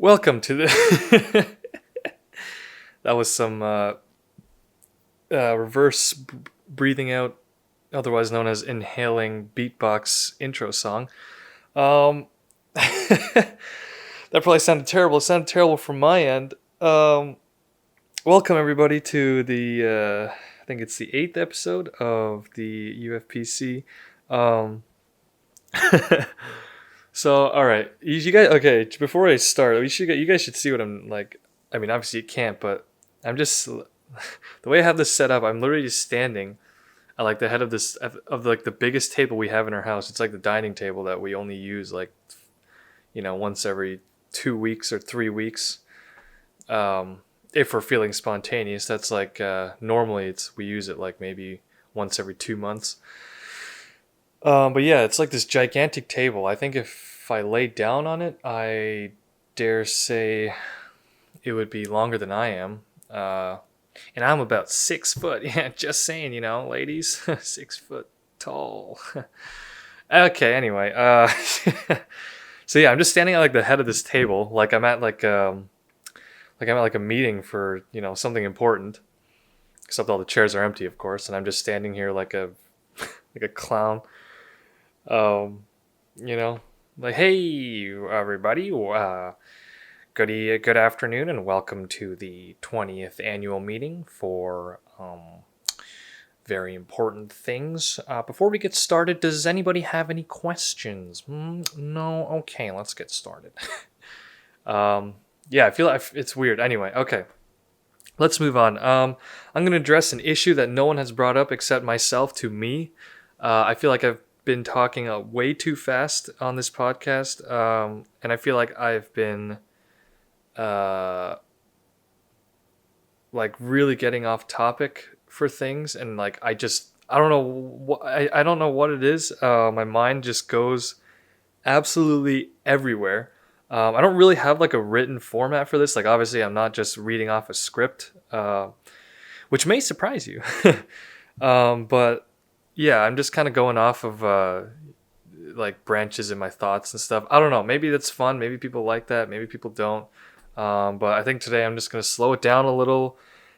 Welcome to the. That was some reverse breathing out, otherwise known as inhaling beatbox intro song. That probably sounded terrible. It sounded terrible from my end. Welcome everybody to the I think it's the 8th episode of the UFPC. So, all right, you guys. Okay, before I start, you guys should see what I'm like. I mean, obviously you can't, but I'm just the way I have this set up. I'm literally just standing at like the head of this of like the biggest table we have in our house. It's like the dining table that we only use like, once every 2 weeks or 3 weeks. If we're feeling spontaneous, that's like normally we use it like maybe once every 2 months. But yeah, it's like this gigantic table. I think if I lay down on it, I dare say it would be longer than I am. And I'm about 6 foot. Yeah, just saying, ladies, 6 foot tall. Okay, anyway. So yeah, I'm just standing at like the head of this table, like I'm at a meeting for something important. Except all the chairs are empty, of course, and I'm just standing here like a clown. Like, hey everybody, good afternoon and welcome to the 20th annual meeting for very important things. Before we get started, does anybody have any questions? No? Okay, let's get started. Yeah, I feel like it's weird. Anyway, okay. Let's move on. I'm going to address an issue that no one has brought up except myself to me. I feel like I've been talking way too fast on this podcast, and I feel like I've been like really getting off topic for things, and like I don't know I don't know what it is. My mind just goes absolutely everywhere. I don't really have like a written format for this. Like obviously I'm not just reading off a script, which may surprise you. But yeah, I'm just kind of going off of like branches in my thoughts and stuff. I don't know. Maybe that's fun. Maybe people like that. Maybe people don't. But I think today I'm just going to slow it down a little,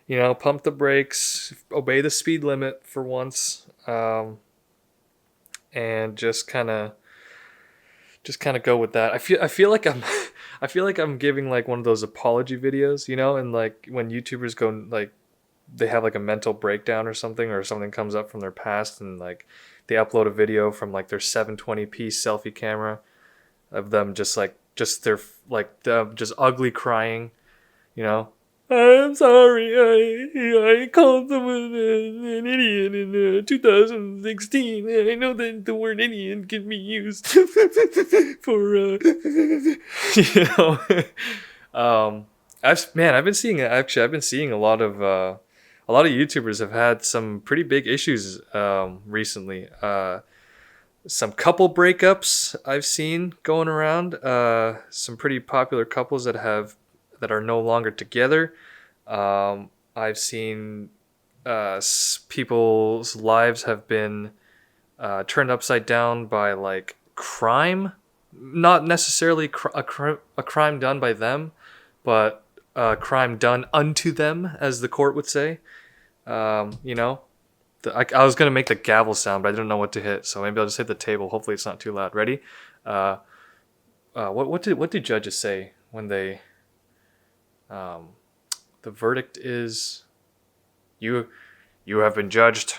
pump the brakes, obey the speed limit for once, and just kind of go with that. I feel like I'm giving like one of those apology videos, and like when YouTubers go like they have like a mental breakdown or something comes up from their past, and like they upload a video from like their 720p selfie camera of them just ugly crying, I'm sorry, I called someone an idiot in 2016. I know that the word idiot can be used for I've been seeing a lot of YouTubers have had some pretty big issues recently. Some couple breakups I've seen going around. Some pretty popular couples that are no longer together. I've seen people's lives have been turned upside down by like crime, not necessarily a crime done by them, but a crime done unto them, as the court would say. I was gonna make the gavel sound, but I didn't know what to hit, so maybe I'll just hit the table. Hopefully, it's not too loud. Ready? What do judges say when they? The verdict is, you have been judged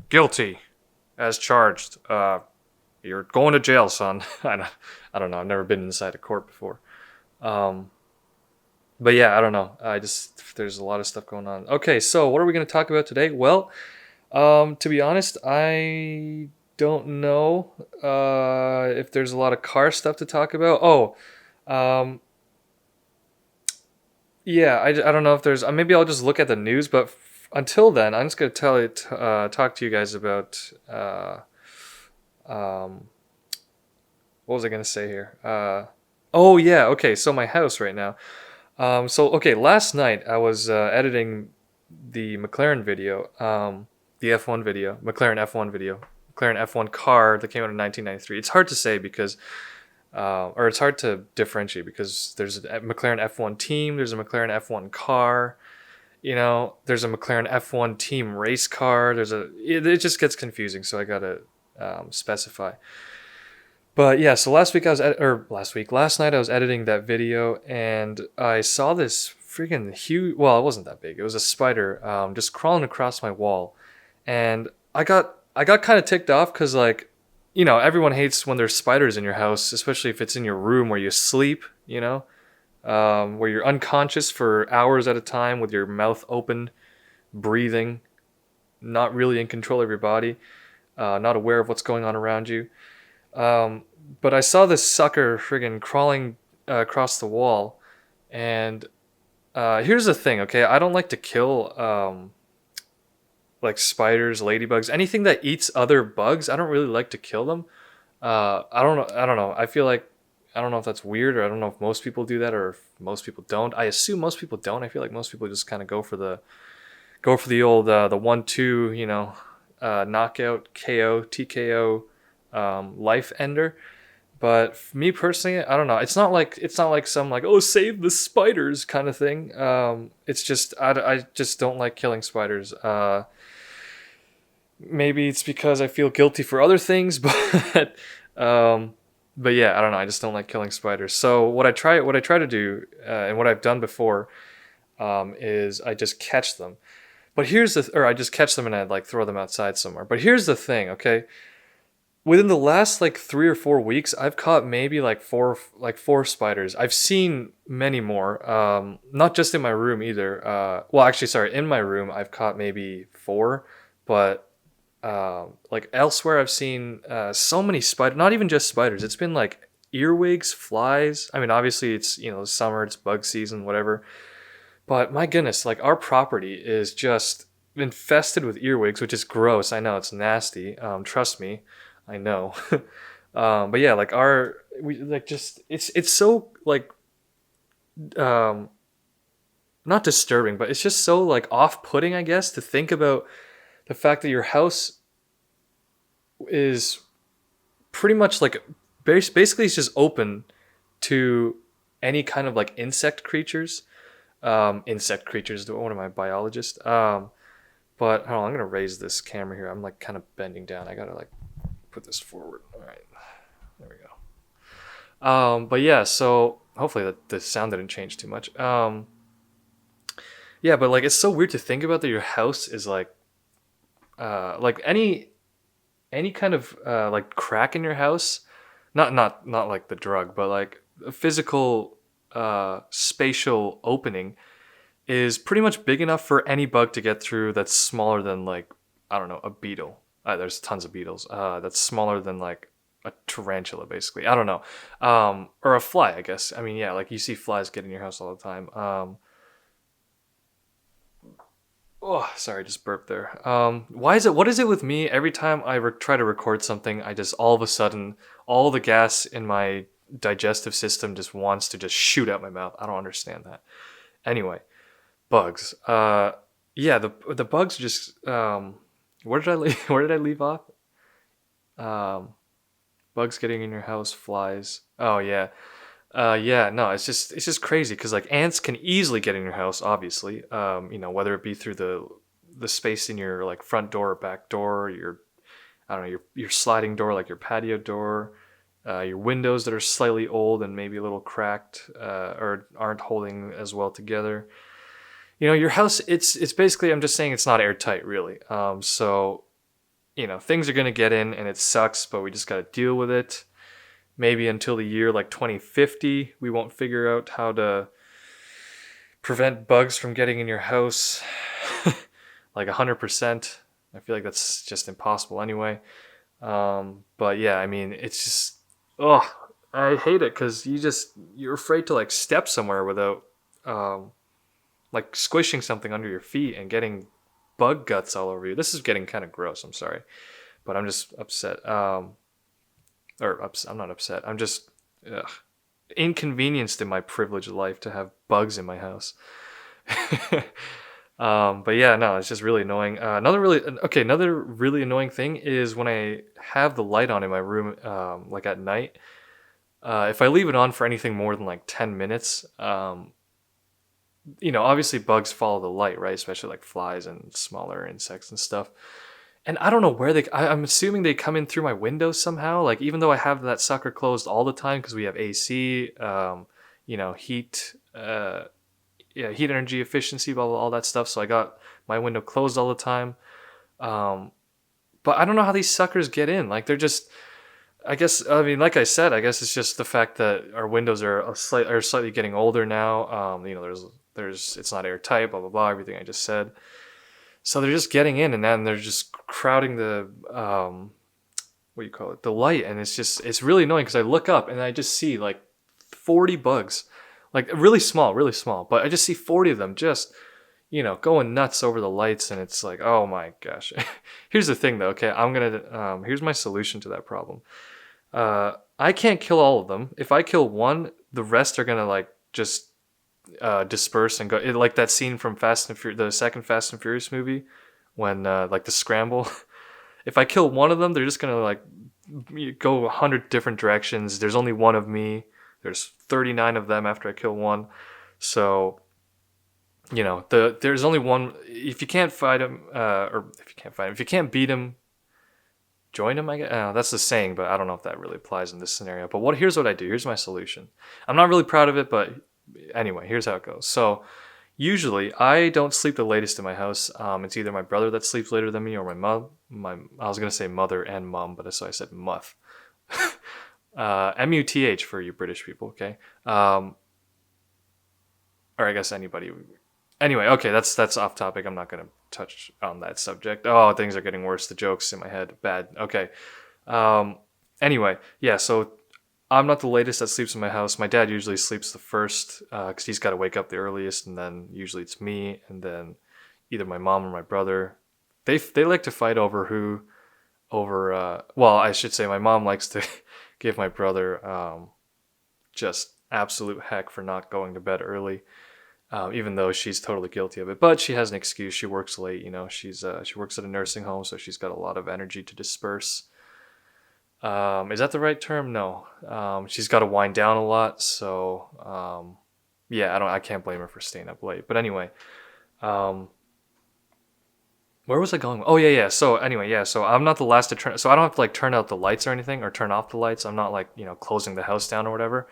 guilty, as charged. You're going to jail, son. I don't know. I've never been inside a court before. But yeah, I don't know. There's a lot of stuff going on. Okay, so what are we going to talk about today? Well, to be honest, I don't know if there's a lot of car stuff to talk about. Yeah, I don't know if there's. Maybe I'll just look at the news. But until then, I'm just going to talk to you guys about. What was I going to say here? Oh yeah, okay. So my house right now. Last night I was editing the McLaren video, the F1 video, McLaren F1 car that came out in 1993. It's hard to say because or it's hard to differentiate because there's a McLaren F1 team, there's a McLaren F1 car, there's a McLaren F1 team race car. It just gets confusing, so I gotta specify. But yeah, so last night I was editing that video and I saw this freaking huge. Well, it wasn't that big. It was a spider just crawling across my wall, and I got kind of ticked off because everyone hates when there's spiders in your house, especially if it's in your room where you sleep. Where you're unconscious for hours at a time with your mouth open, breathing, not really in control of your body, not aware of what's going on around you. But I saw this sucker friggin' crawling across the wall, and here's the thing, okay? I don't like to kill like spiders, ladybugs, anything that eats other bugs. I don't really like to kill them. I don't know. I don't know if that's weird, or I don't know if most people do that, or if most people don't. I assume most people don't. I feel like most people just kind of go for the old the 1-2, knockout, KO, TKO, life ender. But for me personally, I don't know. It's not like some save the spiders kind of thing. It's just I just don't like killing spiders. Maybe it's because I feel guilty for other things, but yeah, I don't know. I just don't like killing spiders. So what I try to do, and what I've done before, is I just catch them. But I just catch them and I throw them outside somewhere. But here's the thing, okay? Within the last 3 or 4 weeks, I've caught maybe four spiders. I've seen many more. Not just in my room either. In my room I've caught maybe 4, but elsewhere I've seen so many spiders. Not even just spiders. It's been earwigs, flies. I mean, obviously it's summer, it's bug season, whatever. But my goodness, our property is just infested with earwigs, which is gross. I know it's nasty. Trust me. I know. But yeah, it's so not disturbing, but it's just so off-putting, I guess, to think about the fact that your house is pretty much basically it's just open to any kind of insect creatures. What am I, a biologist? But hold on, I'm gonna raise this camera here. I'm kind of bending down. I gotta put this forward. All right, there we go. But yeah, so hopefully the sound didn't change too much. Yeah, but it's so weird to think about that your house is any kind of crack in your house, not like the drug, but a physical spatial opening is pretty much big enough for any bug to get through that's smaller than I don't know, a beetle. There's tons of beetles. That's smaller than a tarantula, basically. I don't know. Or a fly, I guess. I mean, yeah, you see flies get in your house all the time. Oh, sorry, just burped there. What is it with me? Every time I try to record something, I just all of a sudden, all the gas in my digestive system just wants to just shoot out my mouth. I don't understand that. Anyway, bugs. Yeah, the bugs just, where did I leave off? Bugs getting in your house, flies. Oh yeah. Yeah, no, it's just crazy because ants can easily get in your house, obviously. Whether it be through the space in your front door or back door, I don't know, your sliding door, your patio door, your windows that are slightly old and maybe a little cracked, or aren't holding as well together. Your house, it's basically, I'm just saying it's not airtight, really. So, things are gonna get in and it sucks, but we just gotta deal with it. Maybe until the year 2050, we won't figure out how to prevent bugs from getting in your house 100%. I feel like that's just impossible anyway. But yeah, I mean, it's just, I hate it because you're afraid to step somewhere without squishing something under your feet and getting bug guts all over you. This is getting kind of gross. I'm sorry, but I'm just upset. I'm not upset. I'm just inconvenienced in my privileged life to have bugs in my house. But yeah, no, it's just really annoying. Another really annoying thing is when I have the light on in my room, at night. If I leave it on for anything more than like 10 minutes, obviously bugs follow the light, right? Especially like flies and smaller insects and stuff. And I don't know where I'm assuming they come in through my window somehow. Like, even though I have that sucker closed all the time because we have AC, heat, heat energy efficiency, blah, blah, all that stuff. So I got my window closed all the time. But I don't know how these suckers get in. Like, they're just, like I said, I guess it's just the fact that our windows are slightly getting older now. It's not airtight, blah, blah, blah, everything I just said. So they're just getting in, and then they're just crowding the, the light. And it's really annoying because I look up and I just see like 40 bugs, like really small, but I just see 40 of them just, going nuts over the lights. And it's like, oh my gosh. Here's the thing though. Okay. Here's my solution to that problem. I can't kill all of them. If I kill one, the rest are going to like just disperse and go, like that scene from the second Fast and Furious movie when like the scramble. If I kill one of them, they're just gonna like go 100 different directions. There's only one of me. There's 39 of them after I kill one. So there's only one. If you can't fight him, if you can't beat him, join him. I guess that's the saying, but I don't know if that really applies in this scenario. But here's what I do. Here's my solution. I'm not really proud of it, but anyway, here's how it goes. So usually I don't sleep the latest in my house. It's either my brother that sleeps later than me or my mom. I was going to say mother and mom, but so I said muth. M-U-T-H for you British people, okay? Or I guess anybody. Anyway, okay, that's off topic. I'm not going to touch on that subject. Oh, things are getting worse. The jokes in my head. Bad. Okay. Anyway, yeah, so I'm not the latest that sleeps in my house. My dad usually sleeps the first because he's got to wake up the earliest, and then usually it's me, and then either my mom or my brother. They like to fight over I should say my mom likes to give my brother just absolute heck for not going to bed early, even though she's totally guilty of it. But she has an excuse. She works late. She works at a nursing home, so she's got a lot of energy to disperse. Is that the right term? No. She's got to wind down a lot, so I can't blame her for staying up late. But anyway, where was I going? Oh yeah. So anyway, so I'm not the last to turn. So I don't have to like turn out the lights or anything, or turn off the lights. I'm not like closing the house down or whatever.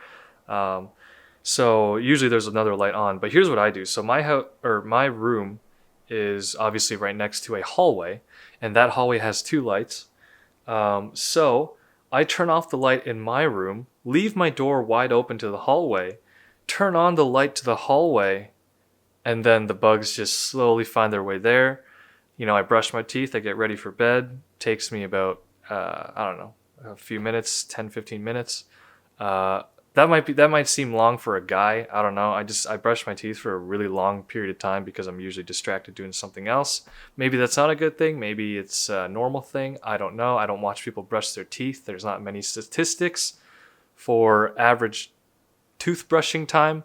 So usually there's another light on. But here's what I do. So my room is obviously right next to a hallway, and that hallway has two lights. So I turn off the light in my room, leave my door wide open to the hallway, turn on the light to the hallway, and then the bugs just slowly find their way there. I brush my teeth, I get ready for bed. Takes me about, a few minutes, 10, 15 minutes. That might seem long for a guy. I don't know. I brush my teeth for a really long period of time because I'm usually distracted doing something else. Maybe that's not a good thing. Maybe it's a normal thing. I don't know. I don't watch people brush their teeth. There's not many statistics for average toothbrushing time,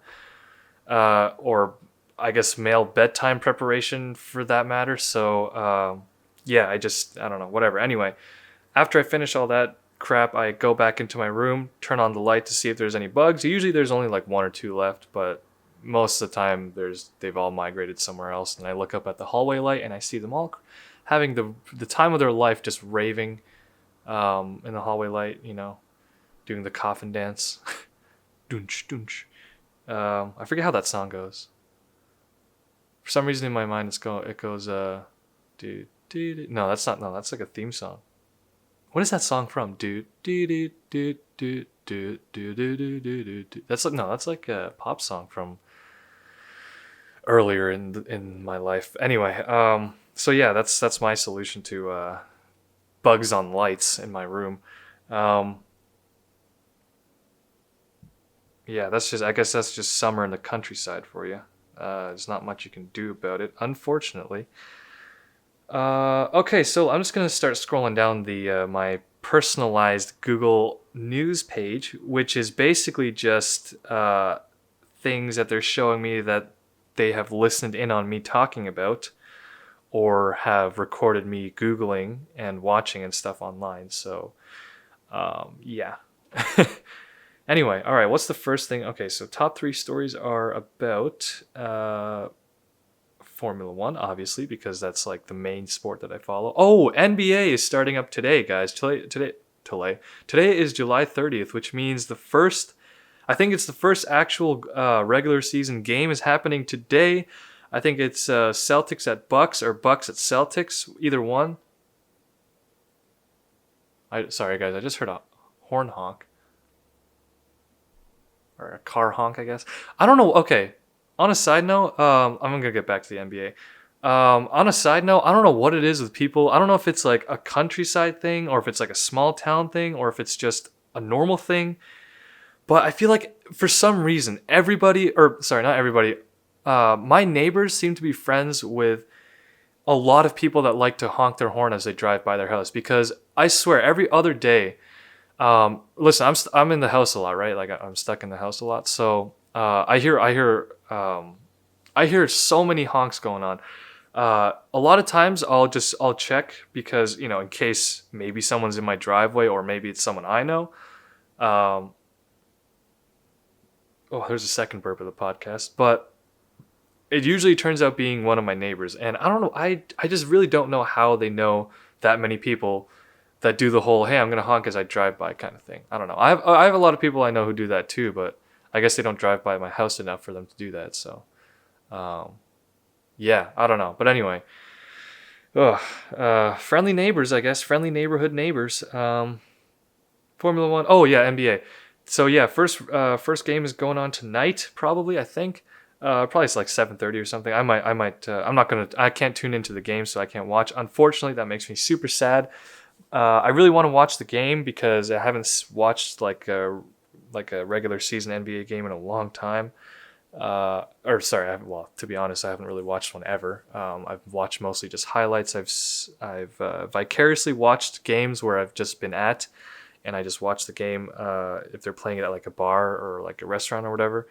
or I guess male bedtime preparation for that matter. So, I don't know, whatever. Anyway, after I finish all that crap, I go back into my room, turn on the light to see if there's any bugs. Usually there's only like one or two left, but most of the time they've all migrated somewhere else. And I look up at the hallway light and I see them all having the time of their life, just raving in the hallway light, doing the coffin dance. Dunch, dunch. I forget how that song goes. For some reason in my mind it goes no, that's not. No, that's like a theme song. What is that song from? That's like a pop song from earlier in my life. Anyway, so yeah, that's my solution to bugs on lights in my room. Yeah, I guess that's just summer in the countryside for you. There's not much you can do about it, unfortunately. Okay, so I'm just gonna start scrolling down the my personalized Google News page, which is basically just things that they're showing me that they have listened in on me talking about, or have recorded me Googling and watching and stuff online. So, yeah. Anyway, all right. What's the first thing? Okay, so top 3 stories are about Formula One, obviously, because that's like the main sport that I follow. Oh, NBA is starting up today, guys. Today is July 30th, which means the first. I think it's the first actual regular season game is happening today. I think it's Celtics at Bucks or Bucks at Celtics, either one. Sorry guys, I just heard a horn honk or a car honk, I guess. I don't know. Okay, on a side note, I'm gonna get back to the NBA. On a side note, I don't know what it is with people. I don't know if it's like a countryside thing or if it's like a small town thing or if it's just a normal thing. But I feel like for some reason, not everybody, my neighbors seem to be friends with a lot of people that like to honk their horn as they drive by their house. Because I swear, every other day, listen, I'm in the house a lot, right? Like I'm stuck in the house a lot, so I hear so many honks going on. A lot of times I'll check because in case maybe someone's in my driveway or maybe it's someone I know. Oh, there's a second burp of the podcast, but it usually turns out being one of my neighbors. And I don't know, I just really don't know how they know that many people that do the whole, hey, I'm going to honk as I drive by kind of thing. I don't know. I have a lot of people I know who do that too, but I guess they don't drive by my house enough for them to do that. So, yeah, I don't know. But anyway, friendly neighbors, I guess. Friendly neighborhood neighbors. Formula One. Oh, yeah, NBA. So yeah, first game is going on tonight, probably. I think, probably it's like 7:30 or something. I can't tune into the game, so I can't watch. Unfortunately, that makes me super sad. I really want to watch the game because I haven't watched like a regular season NBA game in a long time. To be honest, I haven't really watched one ever. I've watched mostly just highlights. I've vicariously watched games where I've just been at. And I just watch the game if they're playing it at like a bar or like a restaurant or whatever.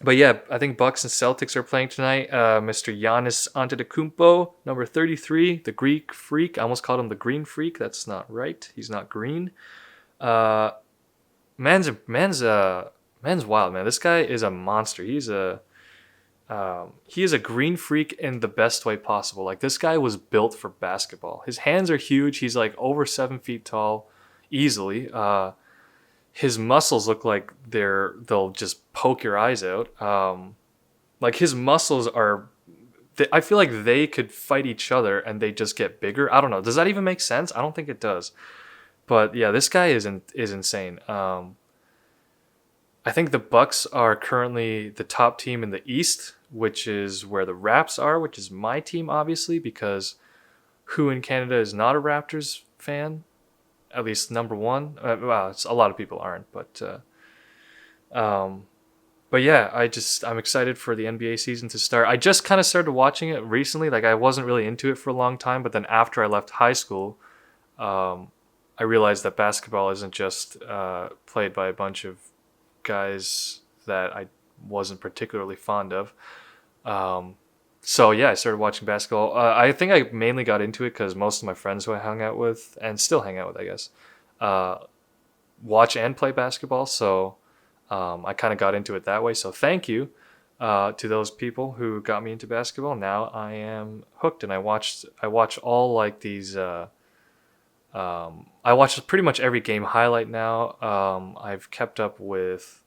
But yeah, I think Bucks and Celtics are playing tonight. Mr. Giannis Antetokounmpo, number 33, the Greek Freak. I almost called him the Green Freak. That's not right. He's not green. Man's wild, man. This guy is a monster. He is a green freak in the best way possible. Like, this guy was built for basketball. His hands are huge. He's like over 7 feet tall, easily. His muscles look like they'll just poke your eyes out. Like, his muscles are, I feel like they could fight each other and they just get bigger. I don't know. Does that even make sense? I don't think it does. But yeah, this guy is insane. I think the Bucks are currently the top team in the East, which is where the Raps are, which is my team, obviously, because who in Canada is not a Raptors fan? At least number one. Well, a lot of people aren't, but yeah, I'm excited for the NBA season to start. I just kind of started watching it recently. Like, I wasn't really into it for a long time, but then after I left high school, I realized that basketball isn't just played by a bunch of guys that I wasn't particularly fond of. So yeah, I started watching basketball. I think I mainly got into it because most of my friends who I hung out with, and still hang out with, I guess, watch and play basketball. So I kind of got into it that way. So thank you to those people who got me into basketball. Now I am hooked, and I watch all like these. I watch pretty much every game highlight now. I've kept up with.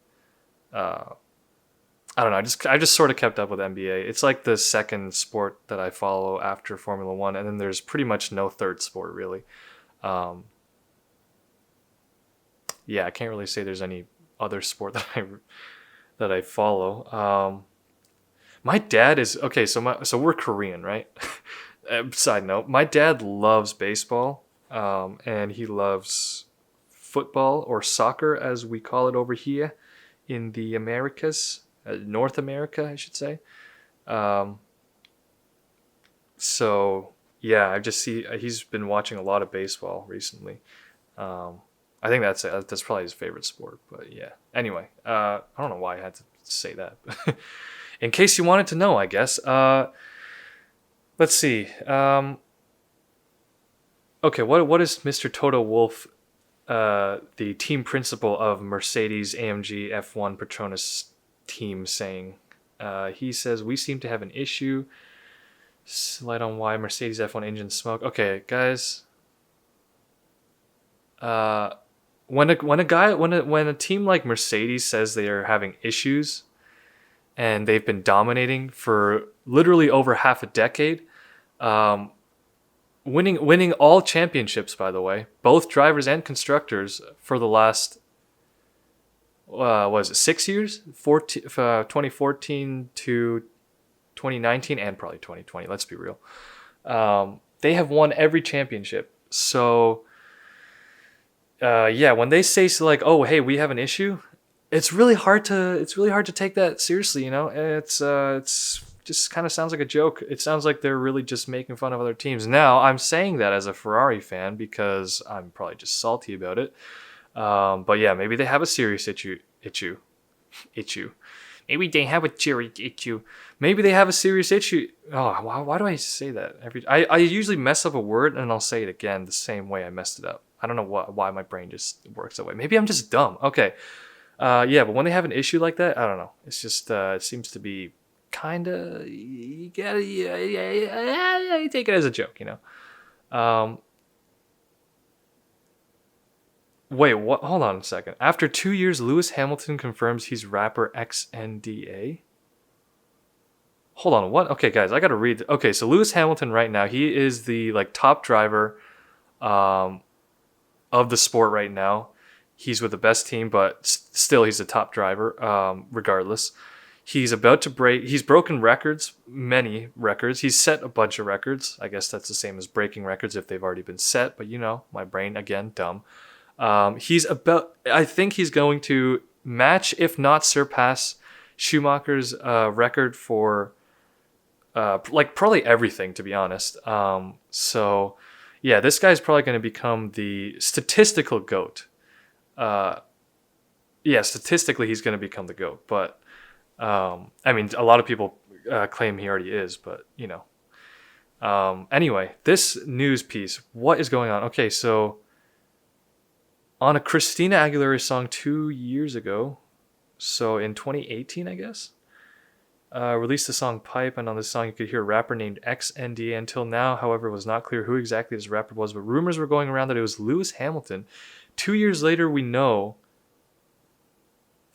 I don't know. I just sort of kept up with NBA. It's like the second sport that I follow after Formula One, and then there's pretty much no third sport really. Yeah, I can't really say there's any other sport that I follow. My dad is okay. So we're Korean, right? Side note: my dad loves baseball, and he loves football or soccer, as we call it over here in the Americas. North America, I should say. So yeah, he's been watching a lot of baseball recently. I think that's it. That's probably his favorite sport. But yeah. Anyway, I don't know why I had to say that. In case you wanted to know, I guess. Let's see. Okay, what is Mr. Toto Wolff the team principal of Mercedes AMG F1 Petronas team saying, he says, we seem to have an issue. Light on why Mercedes F1 engine smoke. Okay, guys. When a team like Mercedes says they are having issues, and they've been dominating for literally over half a decade, winning all championships, by the way, both drivers and constructors for the last was it 6 years? 2014 to 2019 and probably 2020. Let's be real. They have won every championship. So when they say like, oh hey, we have an issue, it's really hard to take that seriously. You know, it's just kind of sounds like a joke. It sounds like they're really just making fun of other teams. Now, I'm saying that as a Ferrari fan because I'm probably just salty about it. But yeah, maybe they have a serious issue. Maybe they have a serious issue. Maybe they have a serious issue. Oh, why do I say that? I usually mess up a word and I'll say it again the same way I messed it up. I don't know why my brain just works that way. Maybe I'm just dumb. Okay. Yeah, but when they have an issue like that, I don't know. It's just it seems to be kind of, you gotta, you take it as a joke, you know. Wait, what? Hold on a second. After 2 years, Lewis Hamilton confirms he's rapper XNDA. Hold on, what? Okay, guys, I gotta read. Okay, so Lewis Hamilton right now, he is the like top driver of the sport right now. He's with the best team, but still he's the top driver, regardless. He's broken records, many records. He's set a bunch of records. I guess that's the same as breaking records if they've already been set, but you know, my brain, again, dumb. I think he's going to match, if not surpass, Schumacher's record for like probably everything, to be honest. So yeah, this guy's probably going to become the statistical GOAT. Yeah, statistically he's going to become the GOAT, but I mean, a lot of people claim he already is, but you know. Anyway, this news piece, what is going on? Okay, so on a Christina Aguilera song 2 years ago, so in 2018, I guess, released the song Pipe, and on this song you could hear a rapper named XNDA. Until now, however, it was not clear who exactly this rapper was, but rumors were going around that it was Lewis Hamilton. 2 years later, we know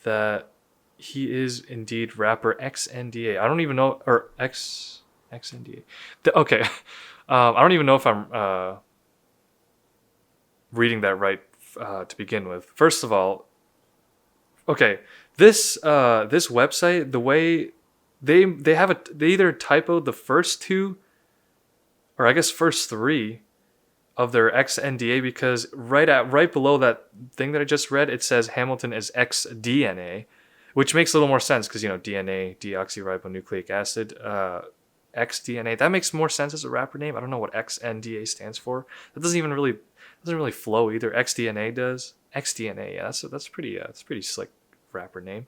that he is indeed rapper XNDA. I don't even know, or XNDA. Okay, I don't even know if I'm reading that right to begin with. First of all, okay, this website, the way they either typoed the first two, or I guess first three of their XNDA, because right below that thing that I just read, it says Hamilton is XDNA, which makes a little more sense because, you know, DNA, deoxyribonucleic acid, XDNA. That makes more sense as a rapper name. I don't know what XNDA stands for. That doesn't really flow either. XDNA does. XDNA, yeah, that's pretty slick rapper name.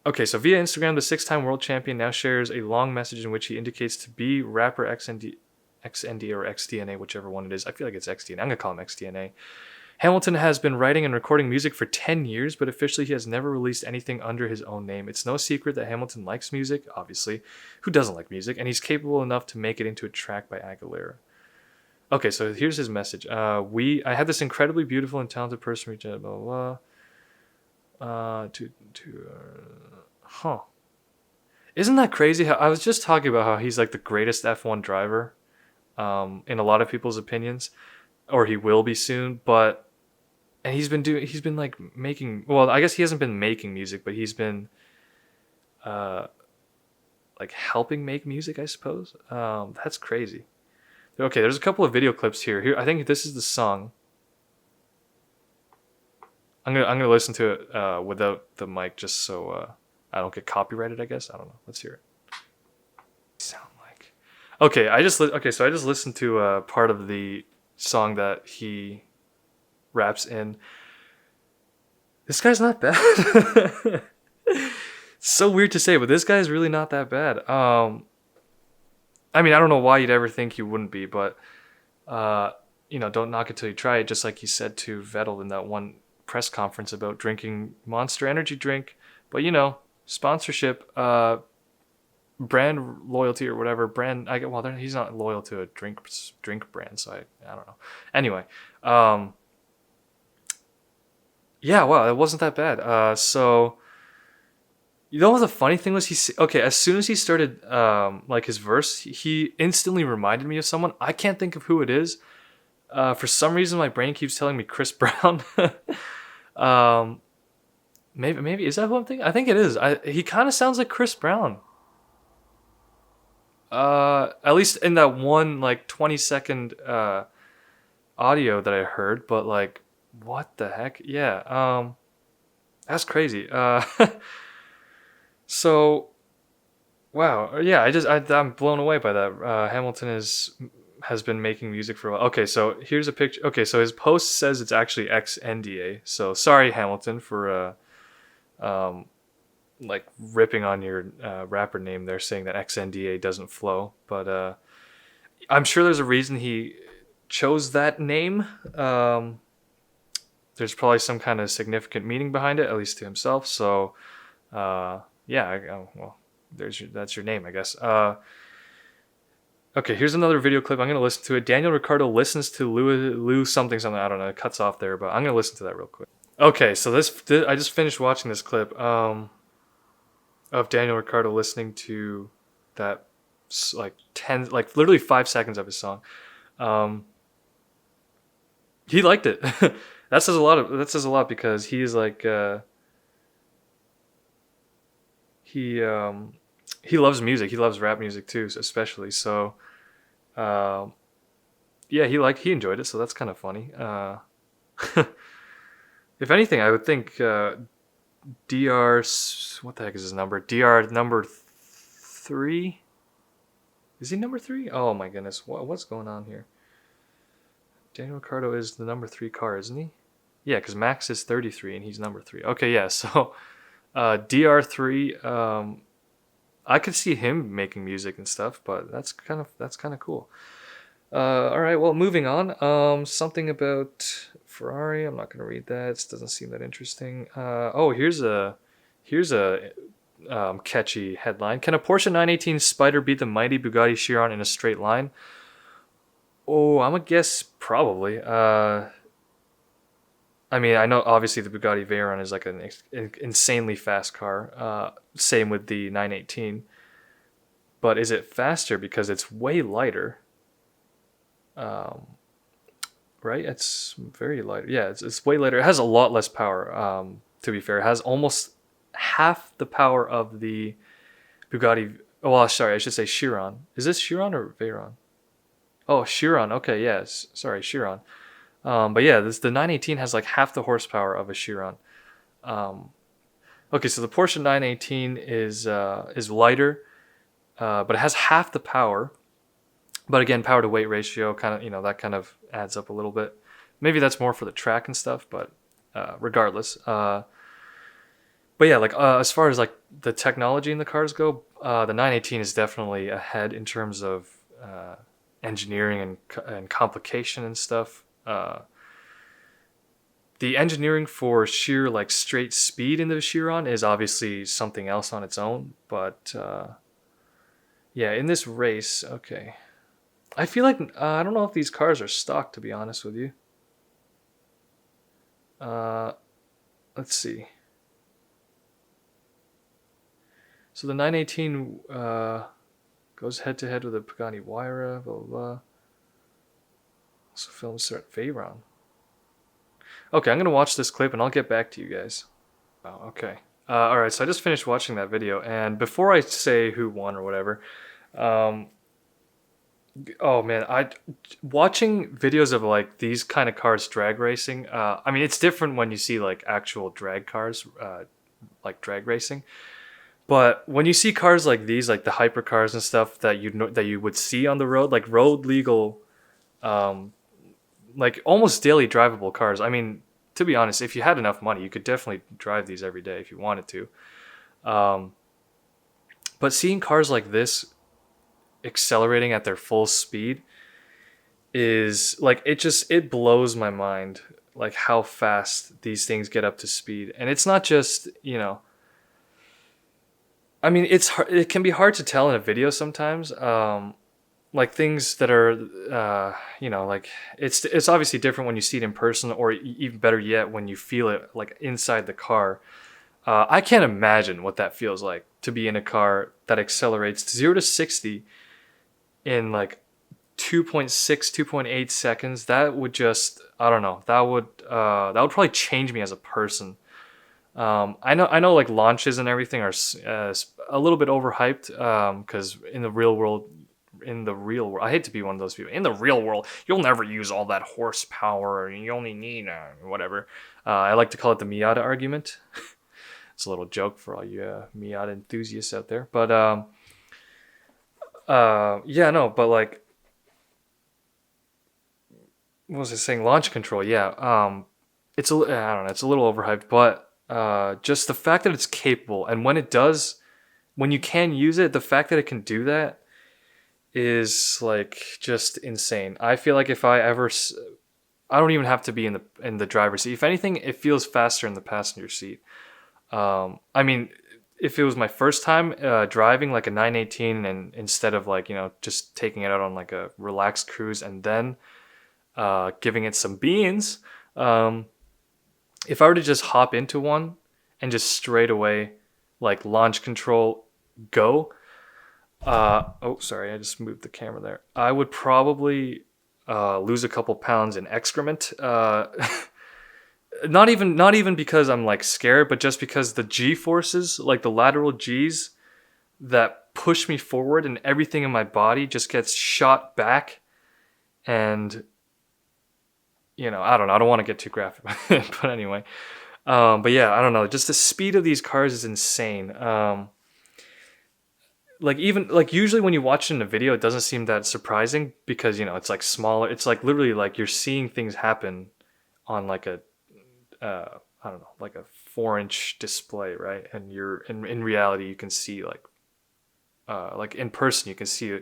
Okay, so via Instagram, the 6-time world champion now shares a long message in which he indicates to be rapper XND or XDNA, whichever one it is. I feel like it's XDNA. I'm gonna call him XDNA. Hamilton has been writing and recording music for 10 years, but officially he has never released anything under his own name. It's no secret that Hamilton likes music, obviously. Who doesn't like music? And he's capable enough to make it into a track by Aguilera. Okay, so here's his message. I had this incredibly beautiful and talented person reach out, blah, blah, blah. Isn't that crazy? How I was just talking about how he's like the greatest F1 driver, in a lot of people's opinions, or he will be soon. And he's been like making. Well, I guess he hasn't been making music, but he's been, like helping make music, I suppose. That's crazy. Okay, there's a couple of video clips here. Here, I think this is the song. I'm gonna listen to it without the mic, just so I don't get copyrighted, I guess. I don't know. Let's hear it. Sound like. Okay, so I just listened to part of the song that he raps in. This guy's not bad. So weird to say, but this guy's really not that bad. I mean, I don't know why you'd ever think he wouldn't be, but don't knock it till you try it, just like he said to Vettel in that one press conference about drinking Monster Energy drink. But sponsorship, brand loyalty or whatever brand. He's not loyal to a drink brand, so I don't know. Anyway, yeah, wow, it wasn't that bad. So what the funny thing was? As soon as he started like his verse, he instantly reminded me of someone. I can't think of who it is. For some reason, my brain keeps telling me Chris Brown. Maybe is that who I'm thinking? I think it is. He kind of sounds like Chris Brown. At least in that one like 20-second audio that I heard. But like, what the heck? Yeah. That's crazy. So, wow. Yeah. I'm blown away by that. Hamilton has been making music for a while. Okay, so here's a picture. Okay, so his post says it's actually XNDA. So sorry, Hamilton, for like ripping on your rapper name there, saying that XNDA doesn't flow. But I'm sure there's a reason he chose that name. There's probably some kind of significant meaning behind it, at least to himself. So that's your name, I guess. Okay, here's another video clip. I'm going to listen to it. Daniel Ricciardo listens to Lou something. I don't know. It cuts off there, but I'm going to listen to that real quick. Okay, so this I just finished watching this clip of Daniel Ricciardo listening to that literally 5 seconds of his song. He liked it. That says a lot because he is like he loves music. He loves rap music too, especially. So, yeah, he enjoyed it. So that's kind of funny. If anything, I would think Dr. What the heck is his number? Dr. number 3. Is he number 3? Oh my goodness, what's going on here? Daniel Ricciardo is the number 3 car, isn't he? Yeah, because Max is 33 and he's number 3. Okay, yeah. So, DR3. I could see him making music and stuff, but that's kind of cool. All right, well, moving on. Something about Ferrari. I'm not gonna read that. It doesn't seem that interesting. Here's a catchy headline. Can a Porsche 918 Spider beat the mighty Bugatti Chiron in a straight line? Oh, I'm gonna guess probably. I mean, I know obviously the Bugatti Veyron is like an insanely fast car. Same with the 918. But is it faster because it's way lighter? Right? It's very light. Yeah, it's way lighter. It has a lot less power, to be fair. It has almost half the power of the Bugatti. Oh, well, sorry, I should say Chiron. Is this Chiron or Veyron? Oh, Chiron. Okay, yes. Sorry, Chiron. But yeah, the 918 has like half the horsepower of a Chiron. Okay, so the Porsche 918 is lighter, but it has half the power. But again, power to weight ratio kind of, that kind of adds up a little bit. Maybe that's more for the track and stuff, but regardless. But yeah, like as far as like the technology in the cars go, the 918 is definitely ahead in terms of engineering and complication and stuff. The engineering for sheer like straight speed in the Chiron is obviously something else on its own, but yeah, in this race, okay, I feel like I don't know if these cars are stock, to be honest with you. Let's see. So the 918 goes head to head with the Pagani Huayra, blah blah blah. So films start Veyron. Okay, I'm gonna watch this clip and I'll get back to you guys. Oh, okay. All right. So I just finished watching that video, and before I say who won or whatever, oh man, watching videos of like these kind of cars drag racing. I mean, it's different when you see like actual drag cars, like drag racing. But when you see cars like these, like the hypercars and stuff that you would see on the road, like road legal, like almost daily drivable cars. I mean, to be honest, if you had enough money, you could definitely drive these every day if you wanted to. But seeing cars like this accelerating at their full speed, is like it blows my mind like how fast these things get up to speed. And it's not just, I mean, it can be hard to tell in a video sometimes. Like things that are like it's obviously different when you see it in person, or even better yet when you feel it like inside the car. I can't imagine what that feels like to be in a car that accelerates 0 to 60 in like 2.6, 2.8 seconds. That would just, I don't know, that would probably change me as a person. I know like launches and everything are a little bit overhyped, because in the real world, I hate to be one of those people. In the real world, you'll never use all that horsepower, and you only need whatever. I like to call it the Miata argument. It's a little joke for all you Miata enthusiasts out there. But yeah, no, but like, what was I saying? Launch control, yeah. I don't know, it's a little overhyped, but just the fact that it's capable, and when you can use it, the fact that it can do that is like just insane. I feel like if I don't even have to be in the driver's seat. If anything, it feels faster in the passenger seat. I mean, if it was my first time driving like a 918, and instead of like, just taking it out on like a relaxed cruise and then giving it some beans, if I were to just hop into one and just straight away like launch control go, oh sorry, I just moved the camera there, I would probably lose a couple pounds in excrement. Not even because I'm like scared, but just because the G forces, like the lateral G's that push me forward, and everything in my body just gets shot back. And I don't know, I don't want to get too graphic, but anyway, but yeah, I don't know, just the speed of these cars is insane. Like even like usually when you watch it in a video, it doesn't seem that surprising because it's like smaller. It's like literally like you're seeing things happen on like a I don't know, like a 4-inch display, right? And you're in reality, you can see like in person, you can see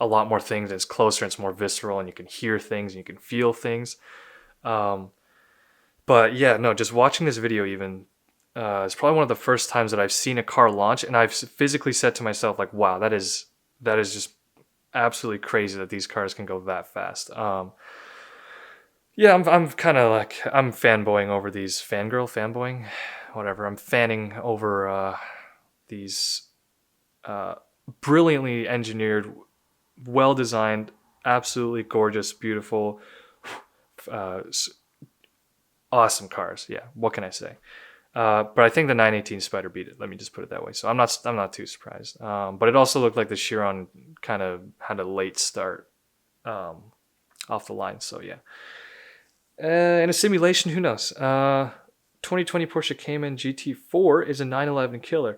a lot more things. And it's closer, and it's more visceral, and you can hear things, and you can feel things. But yeah, no, just watching this video even, it's probably one of the first times that I've seen a car launch, and I've physically said to myself like, wow, that is just absolutely crazy that these cars can go that fast. Yeah, I'm kind of like, I'm fanboying over these, fanboying, whatever. I'm fanning over these brilliantly engineered, well designed, absolutely gorgeous, beautiful, awesome cars. Yeah, what can I say? But I think the 918 Spider beat it. Let me just put it that way. So I'm not too surprised. But it also looked like the Chiron kind of had a late start off the line. So yeah. In a simulation, who knows? 2020 Porsche Cayman GT4 is a 911 killer.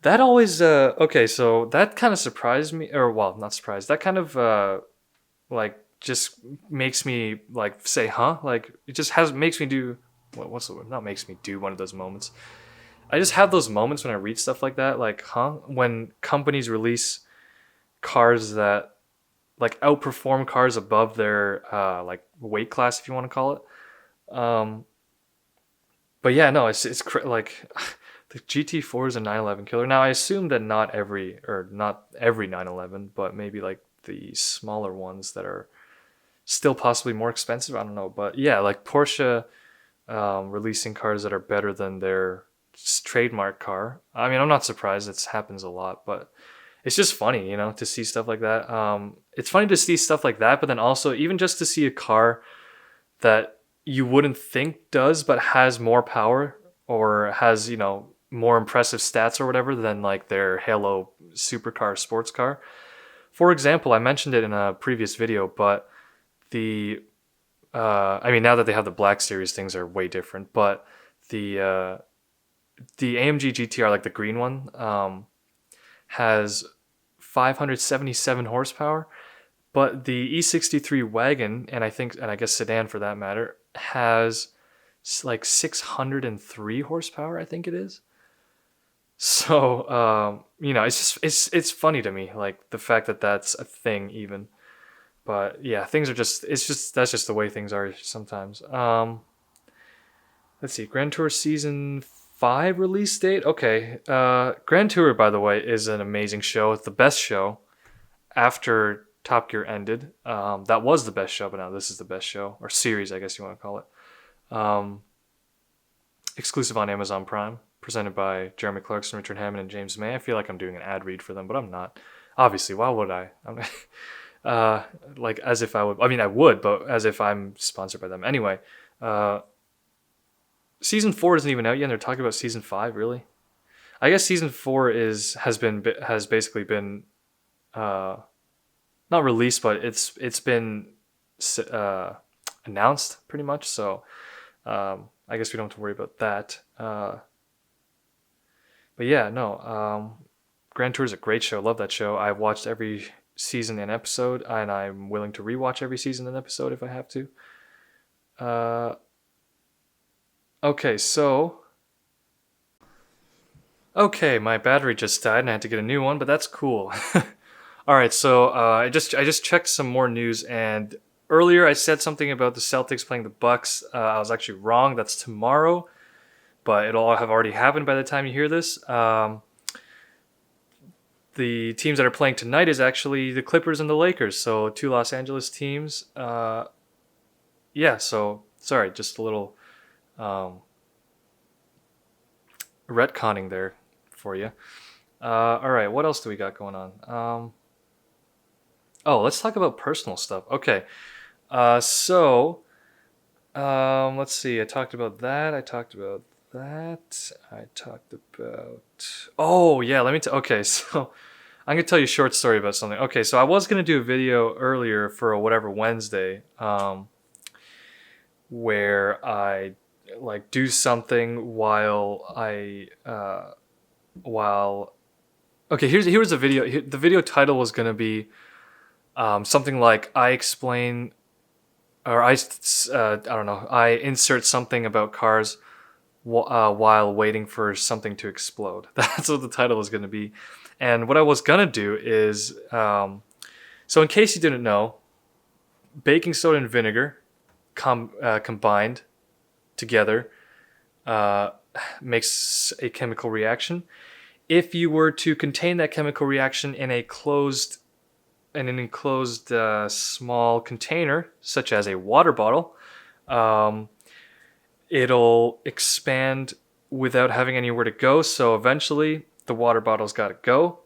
That always okay. So that kind of surprised me, or well, not surprised. That kind of like just makes me like say, huh? Like it just makes me do what's the word? Not makes me do one of those moments. I just have those moments when I read stuff like that, like, huh? When companies release cars that like outperform cars above their like weight class, if you want to call it. But yeah, no, it's like the GT4 is a 911 killer. Now I assume that not every 911, but maybe like the smaller ones that are still possibly more expensive. I don't know, but yeah, like Porsche releasing cars that are better than their trademark car. I mean, I'm not surprised. It happens a lot, but it's just funny, to see stuff like that. It's funny to see stuff like that, but then also even just to see a car that you wouldn't think does, but has more power or has, more impressive stats or whatever than like their Halo supercar sports car. For example, I mentioned it in a previous video, but I mean, now that they have the Black Series, things are way different, but the AMG GTR, like the green one, has 577 horsepower, but the E63 wagon, and I guess sedan for that matter, has like 603 horsepower, I think it is. So it's funny to me, like the fact that that's a thing even. But yeah, things are that's just the way things are sometimes. Let's see, Grand Tour Season 5 release date? Okay. Grand Tour, by the way, is an amazing show. It's the best show after Top Gear ended. That was the best show, but now this is the best show, or series, I guess you want to call it. Exclusive on Amazon Prime, presented by Jeremy Clarkson, Richard Hammond, and James May. I feel like I'm doing an ad read for them, but I'm not. Obviously, why would I? Like as if I would. I mean, I would, but as if I'm sponsored by them. Anyway, season 4 isn't even out yet, and they're talking about season 5. Really? I guess season 4 has basically been not released, but it's been announced pretty much. So I guess we don't have to worry about that. But yeah, no. Grand Tour is a great show. Love that show. I've watched every season and episode, and I'm willing to rewatch every season and episode if I have to. Okay, my battery just died and I had to get a new one, but that's cool. All right, so I just checked some more news, and earlier I said something about the Celtics playing the Bucks. I was actually wrong. That's tomorrow, but it'll all have already happened by the time you hear this. The teams that are playing tonight is actually the Clippers and the Lakers, so 2 Los Angeles teams. Yeah, so sorry, just a little retconning there for you. All right, what else do we got going on? Let's talk about personal stuff. Okay, let's see. I talked about that. Oh yeah, okay, so I'm gonna tell you a short story about something. Okay, so I was gonna do a video earlier for a whatever Wednesday, where I like do something okay, here's the video. The video title was gonna be something like I explain, or I don't know, I insert something about cars while waiting for something to explode. That's what the title is going to be. And what I was going to do is, so in case you didn't know, baking soda and vinegar combined together makes a chemical reaction. If you were to contain that chemical reaction in an enclosed small container, such as a water bottle, it'll expand without having anywhere to go. So eventually the water bottle's got to go.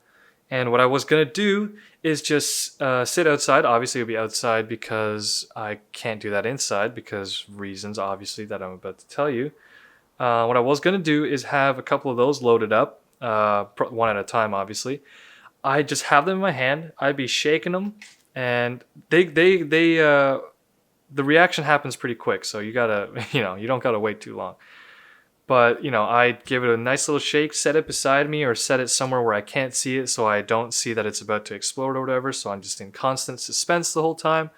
And what I was going to do is just sit outside. Obviously it'll be outside because I can't do that inside because reasons obviously that I'm about to tell you. What I was going to do is have a couple of those loaded up, one at a time obviously. I just have them in my hand. I'd be shaking them, and the reaction happens pretty quick. So you gotta, you don't gotta wait too long. But I'd give it a nice little shake, set it beside me, or set it somewhere where I can't see it, so I don't see that it's about to explode or whatever. So I'm just in constant suspense the whole time.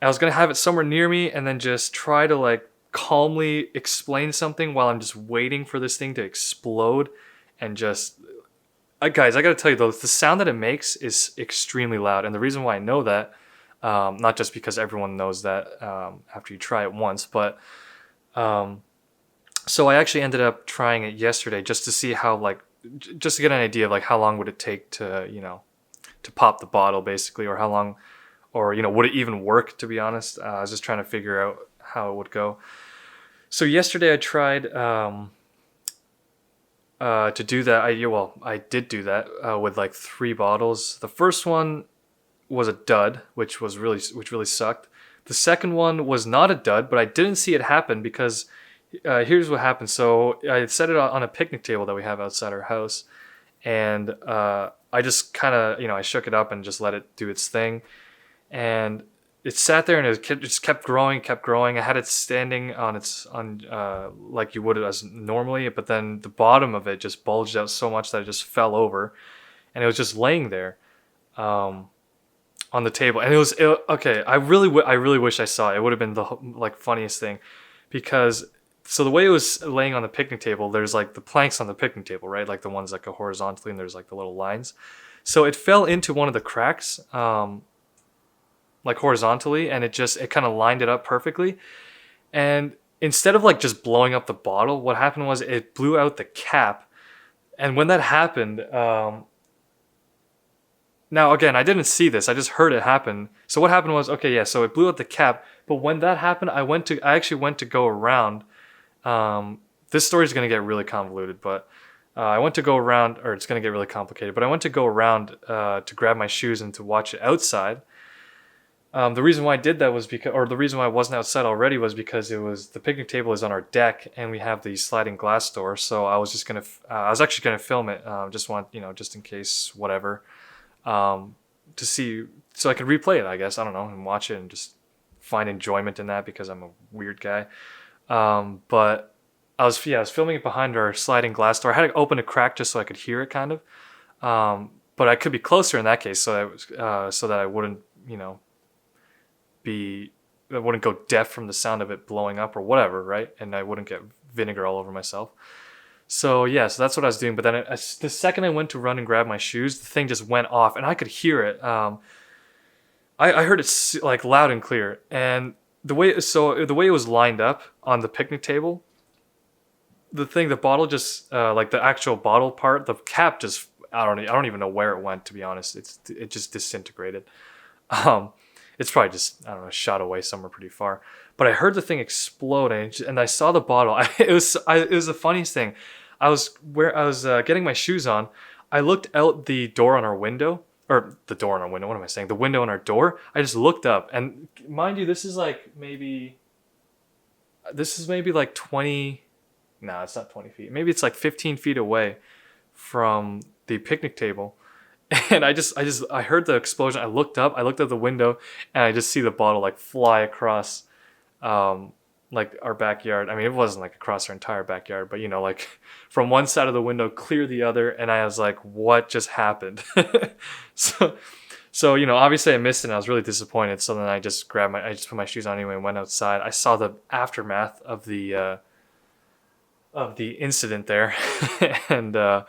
I was gonna have it somewhere near me, and then just try to like calmly explain something while I'm just waiting for this thing to explode, and just. Guys, I gotta tell you though, the sound that it makes is extremely loud, and the reason why I know that, not just because everyone knows that after you try it once, but so I actually ended up trying it yesterday just to see just to get an idea of like how long would it take to to pop the bottle basically, or how long, or would it even work? To be honest, I was just trying to figure out how it would go. So yesterday I tried. To do that, I did do that with like 3 bottles. The first one was a dud, which really sucked. The second one was not a dud, but I didn't see it happen because here's what happened. So I set it on a picnic table that we have outside our house, and I just kind of I shook it up and just let it do its thing, and it sat there and it just kept growing. I had it standing on like you would as normally, but then the bottom of it just bulged out so much that it just fell over, and it was just laying there on the table. And okay. I really wish I saw it. It would have been the like funniest thing, because so the way it was laying on the picnic table, there's like the planks on the picnic table, right? Like the ones that go horizontally, and there's like the little lines. So it fell into one of the cracks. like horizontally, and it kind of lined it up perfectly. And instead of like just blowing up the bottle, what happened was it blew out the cap. And when that happened, now again, I didn't see this. I just heard it happen. So what happened was, okay, yeah, so it blew out the cap. But when that happened, I actually went to go around. This story is going to get really convoluted, but I went to go around, or it's going to get really complicated, but I went to go around to grab my shoes and to watch it outside. The reason why I did that was the reason why I wasn't outside already was because the picnic table is on our deck and we have the sliding glass door. So I was actually gonna film it. Just in case, whatever, to see, so I could replay it, I guess. I don't know, and watch it and just find enjoyment in that because I'm a weird guy. But I was filming it behind our sliding glass door. I had to open a crack just so I could hear it, kind of. But I could be closer in that case, so that I wouldn't, I wouldn't go deaf from the sound of it blowing up or whatever, right? And I wouldn't get vinegar all over myself. So yeah, so that's what I was doing. But then the second I went to run and grab my shoes, the thing just went off, and I could hear it. I heard it like loud and clear, and the way it was lined up on the picnic table, the bottle just like the actual bottle part, the cap just I don't even know where it went, to be honest. It just disintegrated. It's probably just, I don't know, shot away somewhere pretty far. But I heard the thing explode, and I saw the bottle. It was the funniest thing. I was getting my shoes on. I looked out the door on our window, or the door on our window. What am I saying? The window on our door. I just looked up, and mind you, this is maybe like 20. No, it's not 20 feet. Maybe it's like 15 feet away from the picnic table. And I heard the explosion. I looked up the window, and I just see the bottle like fly across, like our backyard. I mean, it wasn't like across our entire backyard, but like from one side of the window, clear the other. And I was like, what just happened? So obviously I missed it, and I was really disappointed. So then I just put my shoes on anyway and went outside. I saw the aftermath of the incident there. And,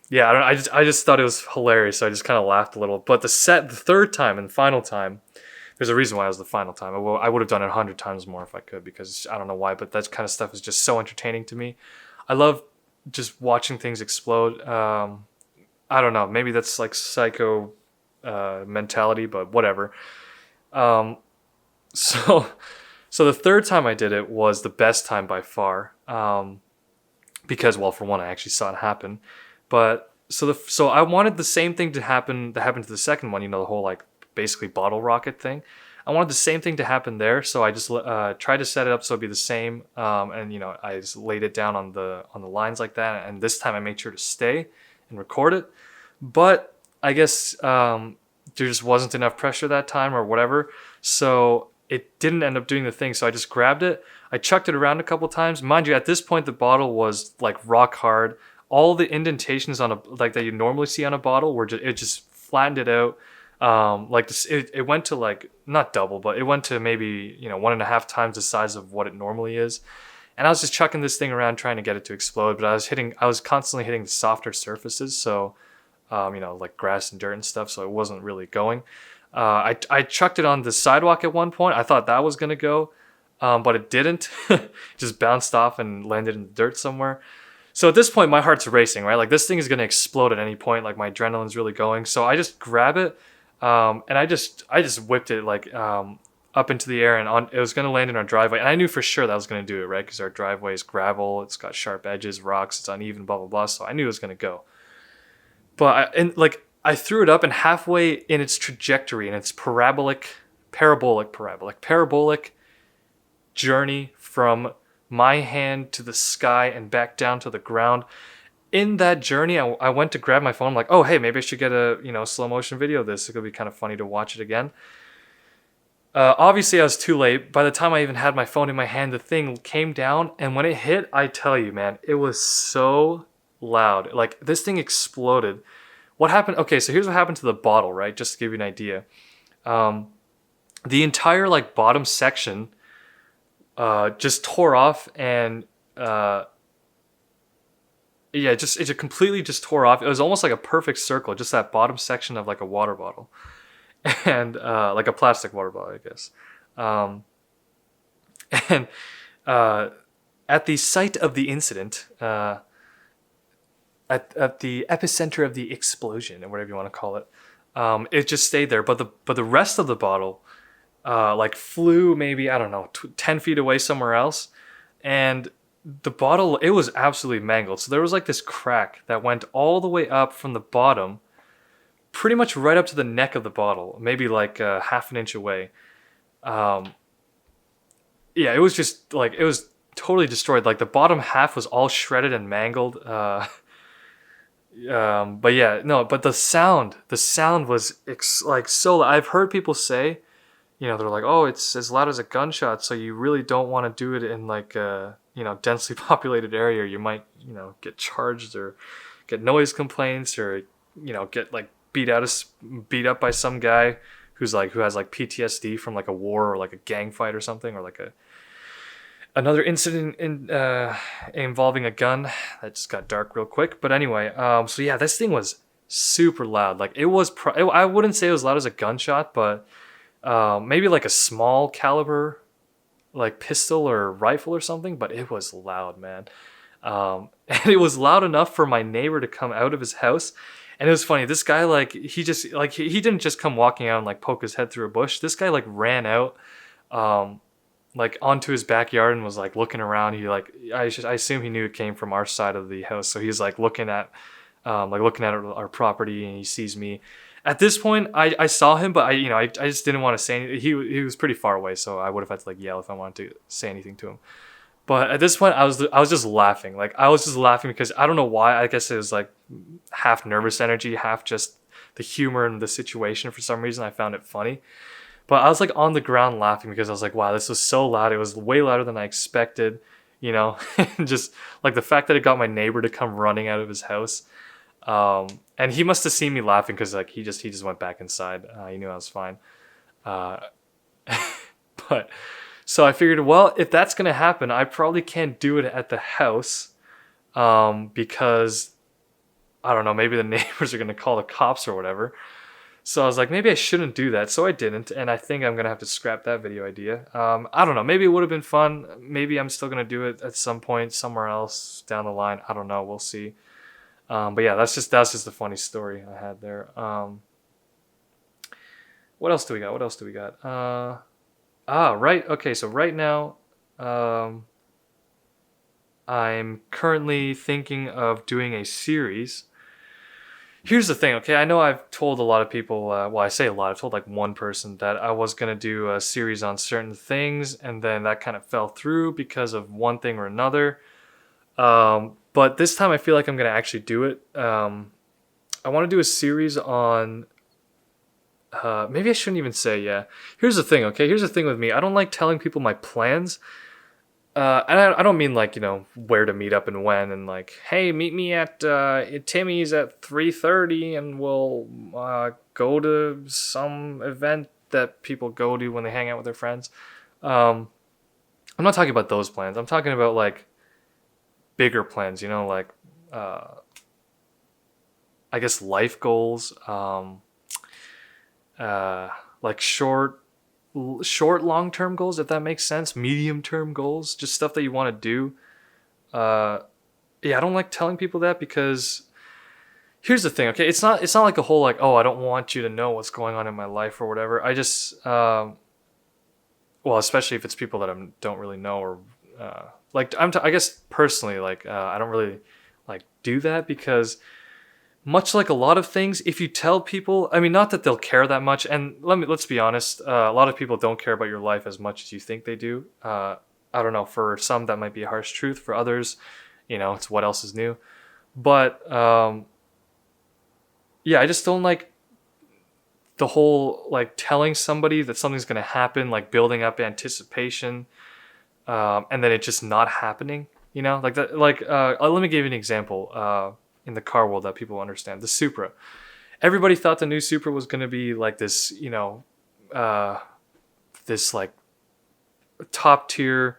yeah, I just thought it was hilarious, so I just kind of laughed a little. But the third time and final time, there's a reason why it was the final time. I would have done it 100 times more if I could, because I don't know why, but that kind of stuff is just so entertaining to me. I love just watching things explode. I don't know, maybe that's like psycho mentality, but whatever. So the third time I did it was the best time by far, because, well, for one, I actually saw it happen. But so I wanted the same thing to happen to the second one, the whole like basically bottle rocket thing. I wanted the same thing to happen there, so I just tried to set it up so it'd be the same, and I just laid it down on the lines like that. And this time I made sure to stay and record it. But I guess there just wasn't enough pressure that time or whatever, so it didn't end up doing the thing. So I just grabbed it, I chucked it around a couple times. Mind you, at this point the bottle was like rock hard. All the indentations on that you normally see on a bottle it just flattened it out. Like this, it went to like not double, but it went to maybe 1.5 times the size of what it normally is. And I was just chucking this thing around trying to get it to explode, but I was constantly hitting the softer surfaces, so like grass and dirt and stuff, so it wasn't really going. I chucked it on the sidewalk at one point. I thought that was gonna go, but it didn't. It just bounced off and landed in the dirt somewhere. So at this point, my heart's racing, right? Like this thing is going to explode at any point. Like my adrenaline's really going. So I just grab it, and I just whipped it like up into the air, and it was going to land in our driveway. And I knew for sure that was going to do it, right? Because our driveway is gravel. It's got sharp edges, rocks. It's uneven, blah, blah, blah. So I knew it was going to go. But I threw it up, and halfway in its trajectory, in its parabolic journey from my hand to the sky and back down to the ground. In that journey, I went to grab my phone. I'm like, oh, hey, maybe I should get a slow motion video of this. It could be kind of funny to watch it again. Obviously, I was too late. By the time I even had my phone in my hand, the thing came down, and when it hit, I tell you, man, it was so loud. Like this thing exploded. What happened? Okay, so here's what happened to the bottle, right? Just to give you an idea. The entire like bottom section just tore off, and it completely just tore off. It was almost like a perfect circle, just that bottom section of like a water bottle. and like a plastic water bottle, I guess. Um, and at the site of the incident, at the epicenter of the explosion, or whatever you want to call it, it just stayed there. But the rest of the bottle, like flew maybe, I don't know, 10 feet away somewhere else, and the bottle, it was absolutely mangled. So there was like this crack that went all the way up from the bottom, pretty much right up to the neck of the bottle, maybe like half an inch away. Um, yeah, it was just like, it was totally destroyed. Like the bottom half was all shredded and mangled. But yeah, no, but the sound was like so. I've heard people say, they're like, oh, it's as loud as a gunshot, so you really don't want to do it in like a, densely populated area. You might, get charged or get noise complaints, or, get like beat up by some guy who has like PTSD from like a war or like a gang fight or something, or like another incident involving a gun. That just got dark real quick. But anyway, so yeah, this thing was super loud. Like it was, I wouldn't say it was loud as a gunshot, but maybe like a small caliber, like pistol or rifle or something. But it was loud, man. And it was loud enough for my neighbor to come out of his house. And it was funny. This guy, like, he didn't just come walking out and like poke his head through a bush. This guy like ran out, like onto his backyard and was like looking around. He like, I assume he knew it came from our side of the house. So he's like looking at our property, and he sees me. At this point, I saw him, but I just didn't want to say anything. He was pretty far away, so I would have had to like yell if I wanted to say anything to him. But at this point, I was just laughing. Like I was just laughing because I don't know why. I guess it was like half nervous energy, half just the humor in the situation. For some reason, I found it funny. But I was like on the ground laughing because I was like, wow, this was so loud. It was way louder than I expected, and just like the fact that it got my neighbor to come running out of his house. And he must have seen me laughing because like he just went back inside. He knew I was fine. But so I figured, well, if that's gonna happen, I probably can't do it at the house, because I don't know, maybe the neighbors are gonna call the cops or whatever. So I was like, maybe I shouldn't do that. So I didn't, and I think I'm gonna have to scrap that video idea. I don't know. Maybe it would have been fun. Maybe I'm still gonna do it at some point somewhere else down the line. I don't know. We'll see. But yeah, that's just a funny story I had there. What else do we got? Right. Okay. So right now, I'm currently thinking of doing a series. Here's the thing, okay? I know I've told a lot of people, I say a lot, I've told like one person that I was going to do a series on certain things, and then that kind of fell through because of one thing or another. But this time I feel like I'm going to actually do it. I want to do a series on, maybe I shouldn't even say, yeah. Here's the thing, okay? Here's the thing with me. I don't like telling people my plans. And I don't mean like, where to meet up and when, and like, hey, meet me at Timmy's at 3:30 and we'll go to some event that people go to when they hang out with their friends. I'm not talking about those plans. I'm talking about like bigger plans, like I guess life goals, like short long-term goals, if that makes sense, medium-term goals, just stuff that you want to do. Yeah, I don't like telling people that because here's the thing, okay? It's not like a whole like, oh, I don't want you to know what's going on in my life or whatever. I just well, especially if it's people that I don't really know, or like I guess personally, like I don't really like do that because much like a lot of things, if you tell people, I mean, not that they'll care that much, and let's be honest, a lot of people don't care about your life as much as you think they do. I don't know, for some that might be a harsh truth. For others, it's what else is new. But yeah, I just don't like the whole like telling somebody that something's gonna happen, like building up anticipation, and then it just not happening. Like that. Like let me give you an example. In the car world that people understand, the Supra. Everybody thought the new Supra was going to be like this, this like top tier,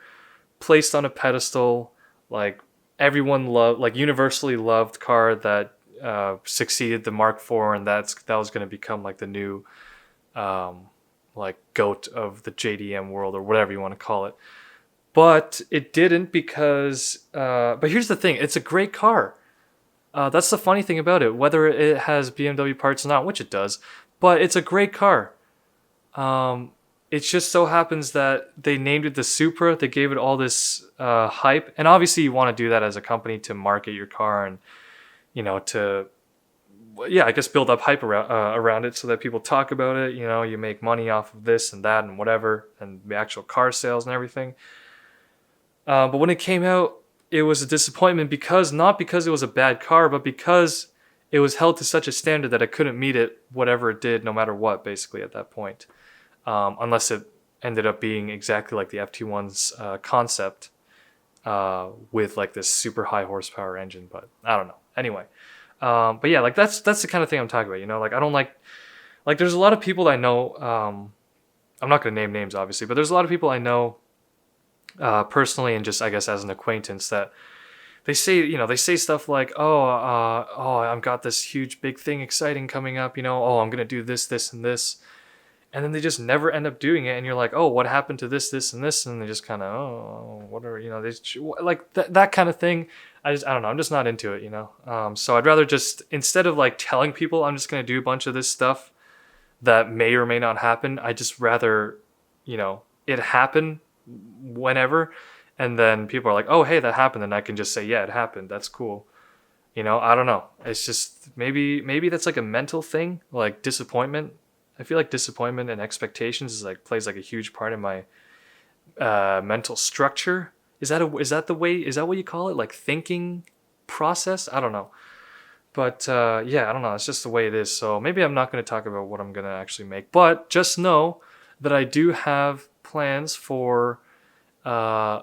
placed on a pedestal, like everyone loved, like universally loved car that succeeded the Mark IV, and that was going to become like the new like GOAT of the JDM world or whatever you want to call it. But it didn't because, but here's the thing, it's a great car. That's the funny thing about it, whether it has BMW parts or not, which it does, but it's a great car. It just so happens that they named it the Supra. They gave it all this hype, and obviously you want to do that as a company to market your car and, to, I guess build up hype around it so that people talk about it. You make money off of this and that and whatever, and the actual car sales and everything. But when it came out, it was a disappointment not because it was a bad car, but because it was held to such a standard that it couldn't meet it, whatever it did, no matter what, basically at that point. Unless it ended up being exactly like the FT1's concept with like this super high horsepower engine, but I don't know. Anyway, but yeah, like that's the kind of thing I'm talking about. Like I don't like there's a lot of people I know. I'm not going to name names, obviously, but there's a lot of people I know personally and just I guess as an acquaintance that they say stuff like, I've got this huge big thing exciting coming up. I'm going to do this, this, and this. And then they just never end up doing it, and you're like, oh, what happened to this, this, and this? And they just kind of, whatever, like that kind of thing. I don't know, I'm just not into it, So I'd rather just, instead of like telling people I'm just going to do a bunch of this stuff that may or may not happen, I just rather, it happen whenever, and then people are like, oh, hey, that happened, and I can just say, yeah, it happened, that's cool. I don't know. It's just, maybe that's like a mental thing, like disappointment. I feel like disappointment and expectations plays like a huge part in my mental structure. Is that what you call it? Like thinking process? I don't know. But I don't know. It's just the way it is. So maybe I'm not going to talk about what I'm going to actually make. But just know that I do have plans for a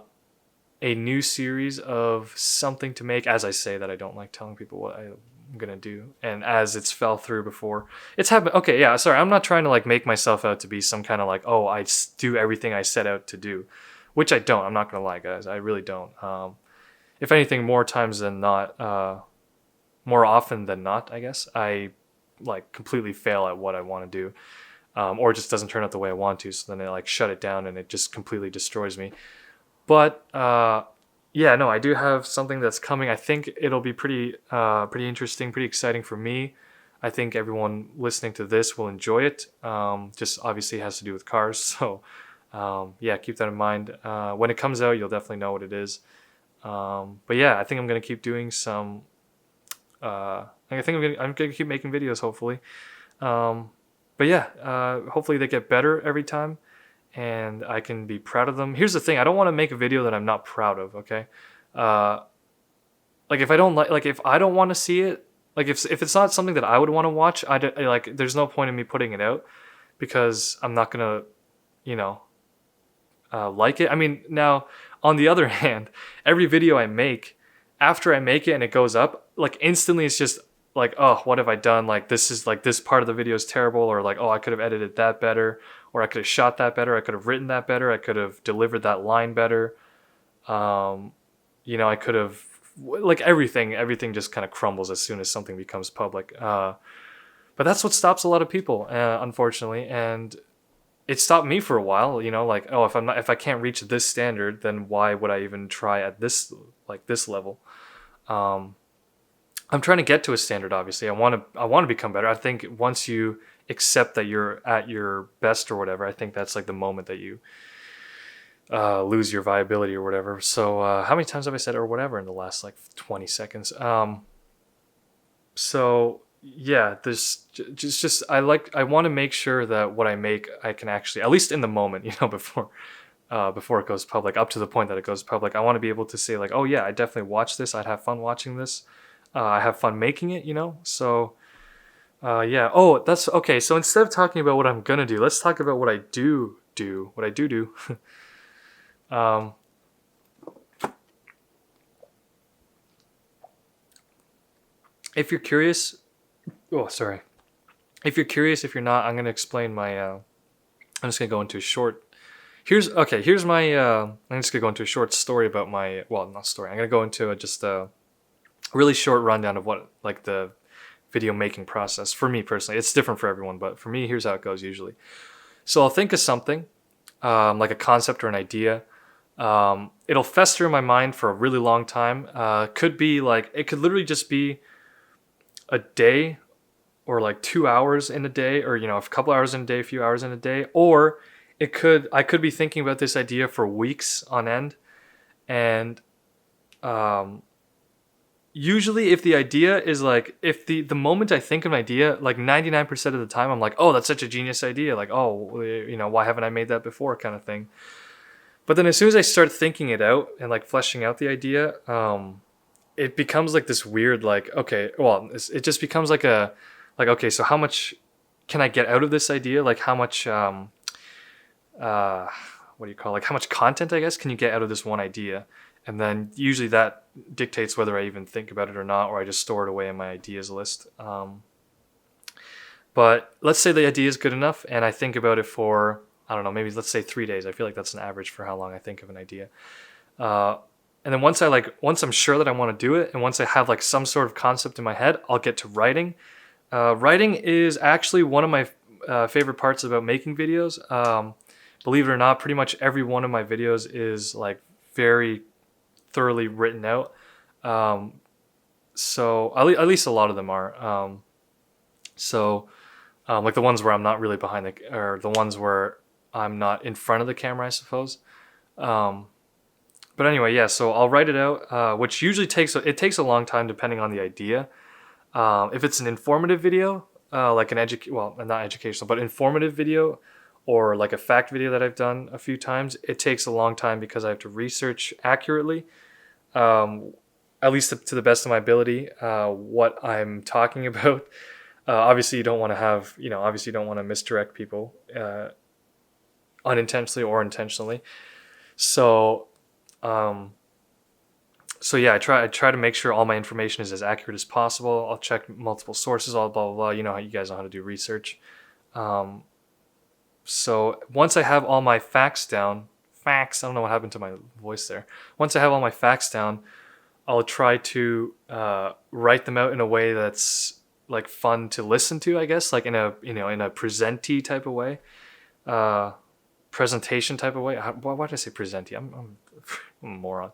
new series of something to make. As I say that, I don't like telling people what I'm gonna do, and as it's fell through before, it's happened. Okay, yeah, sorry, I'm not trying to like make myself out to be some kind of like, oh, I do everything I set out to do, which I don't. I'm not gonna lie, guys, I really don't. If anything, more often than not, I guess I like completely fail at what I want to do, or it just doesn't turn out the way I want to, so then I like shut it down and it just completely destroys me. But I do have something that's coming. I think it'll be pretty interesting, pretty exciting for me. I think everyone listening to this will enjoy it. Just obviously has to do with cars. So, keep that in mind. When it comes out, you'll definitely know what it is. But yeah, I think I'm going to keep doing some, I'm going to keep making videos, hopefully. But yeah, hopefully they get better every time, and I can be proud of them. Here's the thing, I don't want to make a video that I'm not proud of, okay? Like if I don't if I don't want to see it, like if it's not something that I would want to watch, there's no point in me putting it out, because I'm not going to, like it. I mean, now, on the other hand, every video I make, after I make it and it goes up, like instantly it's just like, oh, what have I done? Like this part of the video is terrible, or like, oh, I could have edited that better, or I could have shot that better, I could have written that better, I could have delivered that line better. I could have, like, everything just kind of crumbles as soon as something becomes public. But that's what stops a lot of people, unfortunately, and it stopped me for a while. Like, oh, if I can't reach this standard, then why would I even try at this level? I'm trying to get to a standard, obviously. I want to become better. I think once you accept that you're at your best or whatever, I think that's like the moment that you lose your viability or whatever. So how many times have I said or whatever in the last like 20 seconds? So yeah, there's just I want to make sure that what I make, I can actually, at least in the moment, before it goes public, up to the point that it goes public, I want to be able to say like, oh yeah, I definitely watched this. I'd have fun watching this. I have fun making it, So, yeah. Oh, that's okay. So instead of talking about what I'm gonna do, let's talk about what I do. What I do. If you're curious, if you're curious, if you're not, I'm gonna explain my. I'm just gonna go into a short. Here's my. I'm just gonna go into a short story about my. Well, not story. I'm gonna go into just a really short rundown of what like the video making process for me personally. It's different for everyone, but for me, here's how it goes usually. So I'll think of something, like a concept or an idea. It'll fester in my mind for a really long time. Could be like, it could literally just be a day or like 2 hours in a day, or, a couple hours in a day, a few hours in a day. Or I could be thinking about this idea for weeks on end. And, usually if the idea is like, if the moment I think of an idea, like 99% of the time, I'm like, oh, that's such a genius idea. Like, oh, why haven't I made that before, kind of thing. But then as soon as I start thinking it out and like fleshing out the idea, it becomes like this weird, like, okay, well, it just becomes like okay, so how much can I get out of this idea? Like how much, what do you call it? Like how much content, I guess, can you get out of this one idea? And then usually that dictates whether I even think about it or not, or I just store it away in my ideas list. But let's say the idea is good enough and I think about it for, I don't know, maybe let's say 3 days. I feel like that's an average for how long I think of an idea. And then once I'm sure that I want to do it, and once I have like some sort of concept in my head, I'll get to writing. Writing is actually one of my favorite parts about making videos. Believe it or not, pretty much every one of my videos is like very thoroughly written out. So at least a lot of them are. Like the ones where I'm not really or the ones where I'm not in front of the camera, I suppose. But anyway, yeah, so I'll write it out, which usually takes a long time depending on the idea. If it's an informative video, like not educational, but informative video, or like a fact video that I've done a few times, it takes a long time because I have to research accurately, at least to the best of my ability, what I'm talking about. Obviously you don't want to misdirect people, unintentionally or intentionally. So yeah, I try to make sure all my information is as accurate as possible. I'll check multiple sources, all blah, blah, blah. You know how you guys know how to do research. So once I have all my facts down, I don't know what happened to my voice there. Once I have all my facts down, I'll try to write them out in a way that's like fun to listen to, I guess, like in a presentee type of way, presentation type of way. Why did I say presentee? I'm a moron.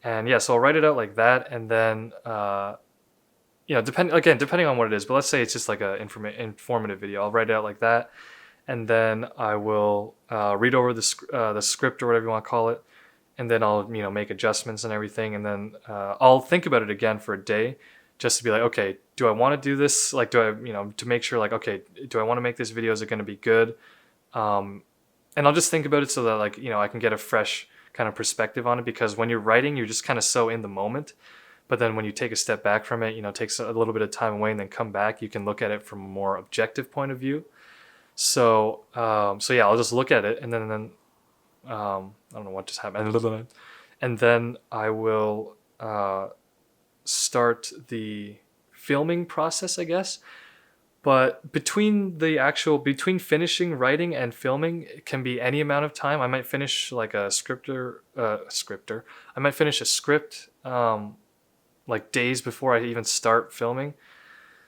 And yeah, so I'll write it out like that, and then depending on what it is, but let's say it's just like a informative video, I'll write it out like that, and then I will read over the script or whatever you want to call it, and then I'll make adjustments and everything, and then I'll think about it again for a day, just to be like, okay, do I want to do this? Like, do I to make sure, like, okay, do I want to make this video? Is it going to be good? And I'll just think about it so that I can get a fresh kind of perspective on it, because when you're writing, you're just kind of so in the moment. But then when you take a step back from it, takes a little bit of time away and then come back, you can look at it from a more objective point of view. So yeah, I'll just look at it, and then I don't know what just happened. And then I will start the filming process, I guess. But between finishing writing and filming, it can be any amount of time. I might finish like a scripter. I might finish a script like days before I even start filming.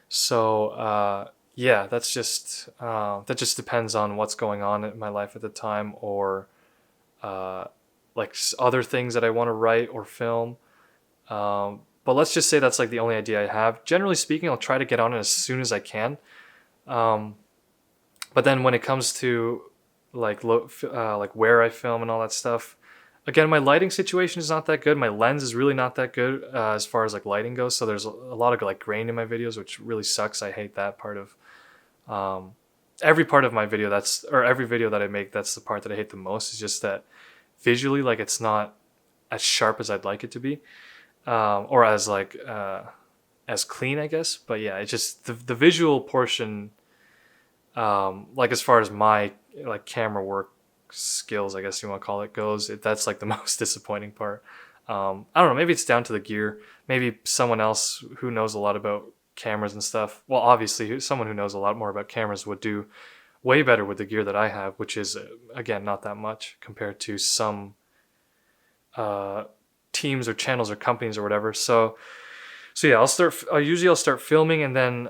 So yeah, that just depends on what's going on in my life at the time, or like other things that I want to write or film. But let's just say that's like the only idea I have. Generally speaking, I'll try to get on it as soon as I can. But then when it comes to like where I film and all that stuff, again, my lighting situation is not that good. My lens is really not that good as far as like lighting goes. So there's a lot of like grain in my videos, which really sucks. I hate that part of every part of my video. Every video that I make, that's the part that I hate the most. Is just that visually, like, it's not as sharp as I'd like it to be. Or as like as clean, I guess. But yeah, it's just the visual portion, like as far as my like camera work skills, I guess you want to call it, goes, that's like the most disappointing part. I don't know, maybe it's down to the gear. Maybe someone else who knows a lot about cameras and stuff, well, obviously someone who knows a lot more about cameras would do way better with the gear that I have, which is again not that much compared to some teams or channels or companies or whatever. So So yeah, I'll start filming, and then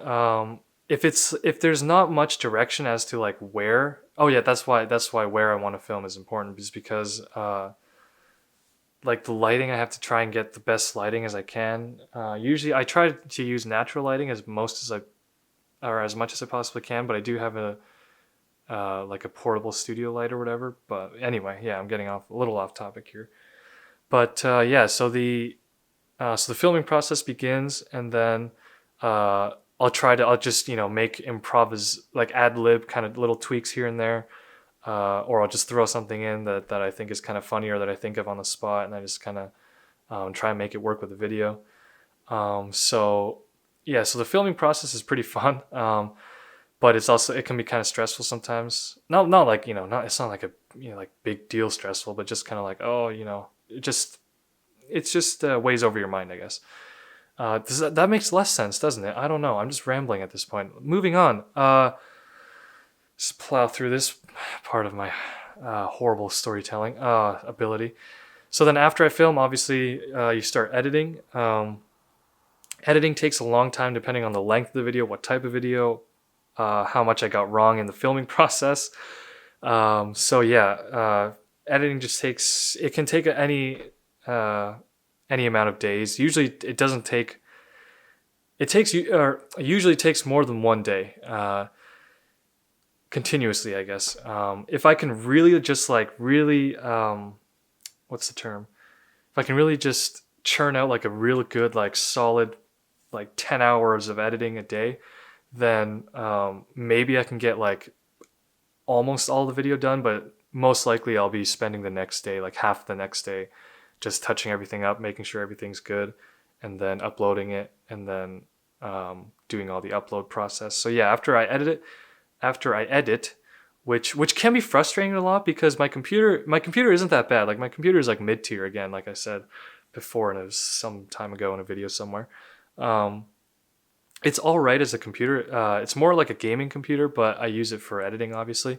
if there's not much direction as to like where. Oh yeah, that's why where I want to film is important, is because like the lighting, I have to try and get the best lighting as I can. Usually I try to use natural lighting as much as I possibly can, but I do have a like a portable studio light or whatever. But anyway, yeah, I'm getting a little off topic here. But yeah, so the filming process begins, and then I'll just make like ad lib kind of little tweaks here and there, or I'll just throw something in that I think is kind of funny or that I think of on the spot, and I just kind of try and make it work with the video. So yeah, so the filming process is pretty fun, but it can be kind of stressful sometimes. Not like it's not like a like big deal stressful, but just kind of like it just weighs over your mind, I guess. That makes less sense, doesn't it? I don't know. I'm just rambling at this point. Moving on. Just plow through this part of my horrible storytelling ability. So then after I film, obviously, you start editing. Editing takes a long time depending on the length of the video, what type of video, how much I got wrong in the filming process. So yeah, editing it can take any amount of days. Usually usually takes more than one day, continuously, I guess. If I can really just what's the term? If I can really just churn out like a really good, like solid, like 10 hours of editing a day, then maybe I can get like almost all the video done, but most likely I'll be spending the next day, like half the next day, just touching everything up, making sure everything's good, and then uploading it, and then doing all the upload process. So yeah, after I edit, which can be frustrating a lot, because my computer isn't that bad. Like my computer is like mid-tier, again, like I said before, and it was some time ago in a video somewhere. It's all right as a computer. It's more like a gaming computer, but I use it for editing, obviously.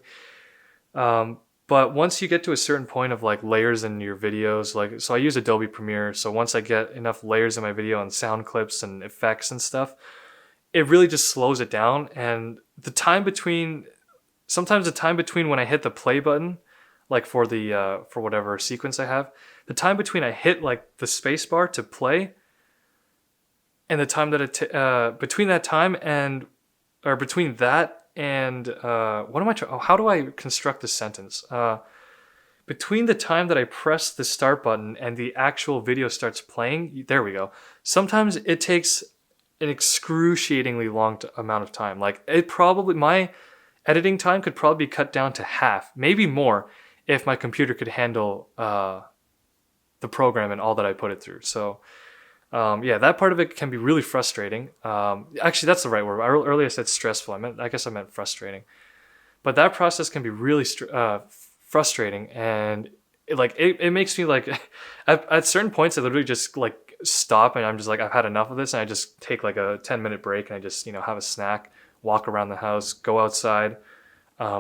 But once you get to a certain point of like layers in your videos, so I use Adobe Premiere. So once I get enough layers in my video and sound clips and effects and stuff, it really just slows it down. And sometimes the time between when I hit the play button, like for whatever sequence I have, the time between I hit like the space bar to play, and the time that between that time and, or between that and how do I construct this sentence? Between the time that I press the start button and the actual video starts playing, there we go. Sometimes it takes an excruciatingly long amount of time. Like my editing time could probably be cut down to half, maybe more, if my computer could handle the program and all that I put it through. So yeah, that part of it can be really frustrating. Actually, that's the right word. Earlier I said stressful. I guess I meant frustrating. But that process can be really frustrating, and it makes me like at certain points I literally just like stop, and I'm just like, I've had enough of this, and I just take like a 10-minute break, and I just have a snack, walk around the house, go outside,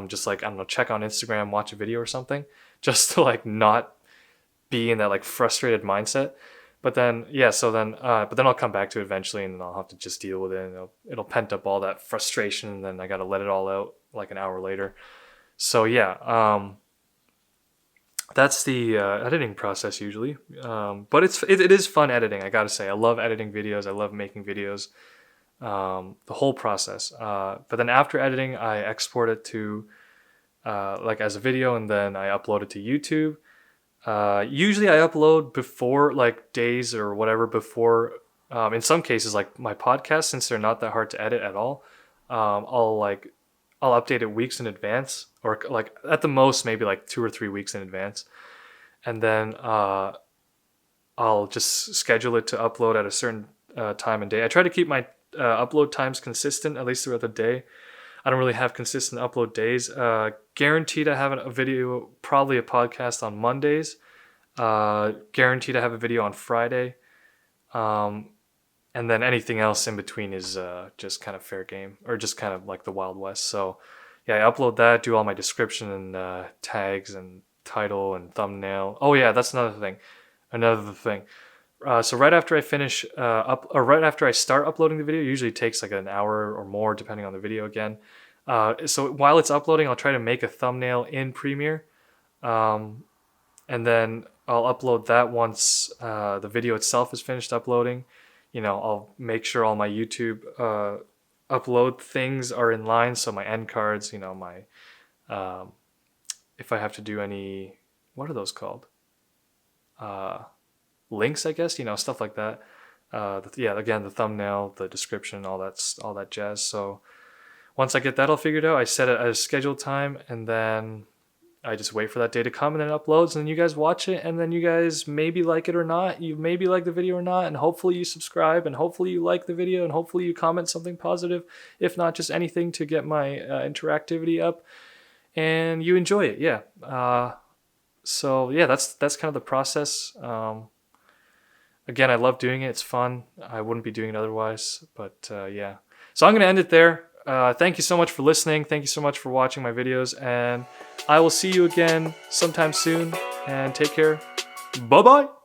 just like, I don't know, check on Instagram, watch a video or something, just to like not be in that like frustrated mindset. But then, yeah, but then I'll come back to it eventually, and then I'll have to just deal with it, and it'll pent up all that frustration, and then I got to let it all out like an hour later. So yeah, that's the editing process usually. But it is fun editing, I gotta say. I love editing videos. I love making videos, the whole process. But then after editing, I export it to like as a video, and then I upload it to YouTube. Usually I upload before, like days or whatever before, in some cases like my podcast, since they're not that hard to edit at all, I'll update it weeks in advance, or like at the most maybe like 2 or 3 weeks in advance. And then I'll just schedule it to upload at a certain time and day. I try to keep my upload times consistent, at least throughout the day. I don't really have consistent upload days. Guaranteed I have a video, probably a podcast on Mondays. Guaranteed I have a video on Friday. And then anything else in between is just kind of fair game, or just kind of like the Wild West. So yeah, I upload that, do all my description and tags and title and thumbnail. Oh yeah, that's another thing. So right after I finish right after I start uploading the video, it usually takes like an hour or more depending on the video again. So while it's uploading, I'll try to make a thumbnail in Premiere, and then I'll upload that once the video itself is finished uploading. I'll make sure all my YouTube upload things are in line, so my end cards, my if I have to do any, what are those called? Links, I guess, stuff like that. Again, the thumbnail, the description, all that jazz. So once I get that all figured out, I set it at a scheduled time, and then I just wait for that day to come, and then it uploads, and then you guys watch it, and then you guys maybe like it or not. You maybe like the video or not, and hopefully you subscribe, and hopefully you like the video, and hopefully you comment something positive, if not just anything to get my interactivity up, and you enjoy it. So yeah, that's kind of the process. Again, I love doing it. It's fun. I wouldn't be doing it otherwise. But yeah. So I'm going to end it there. Thank you so much for listening. Thank you so much for watching my videos. And I will see you again sometime soon. And take care. Bye-bye.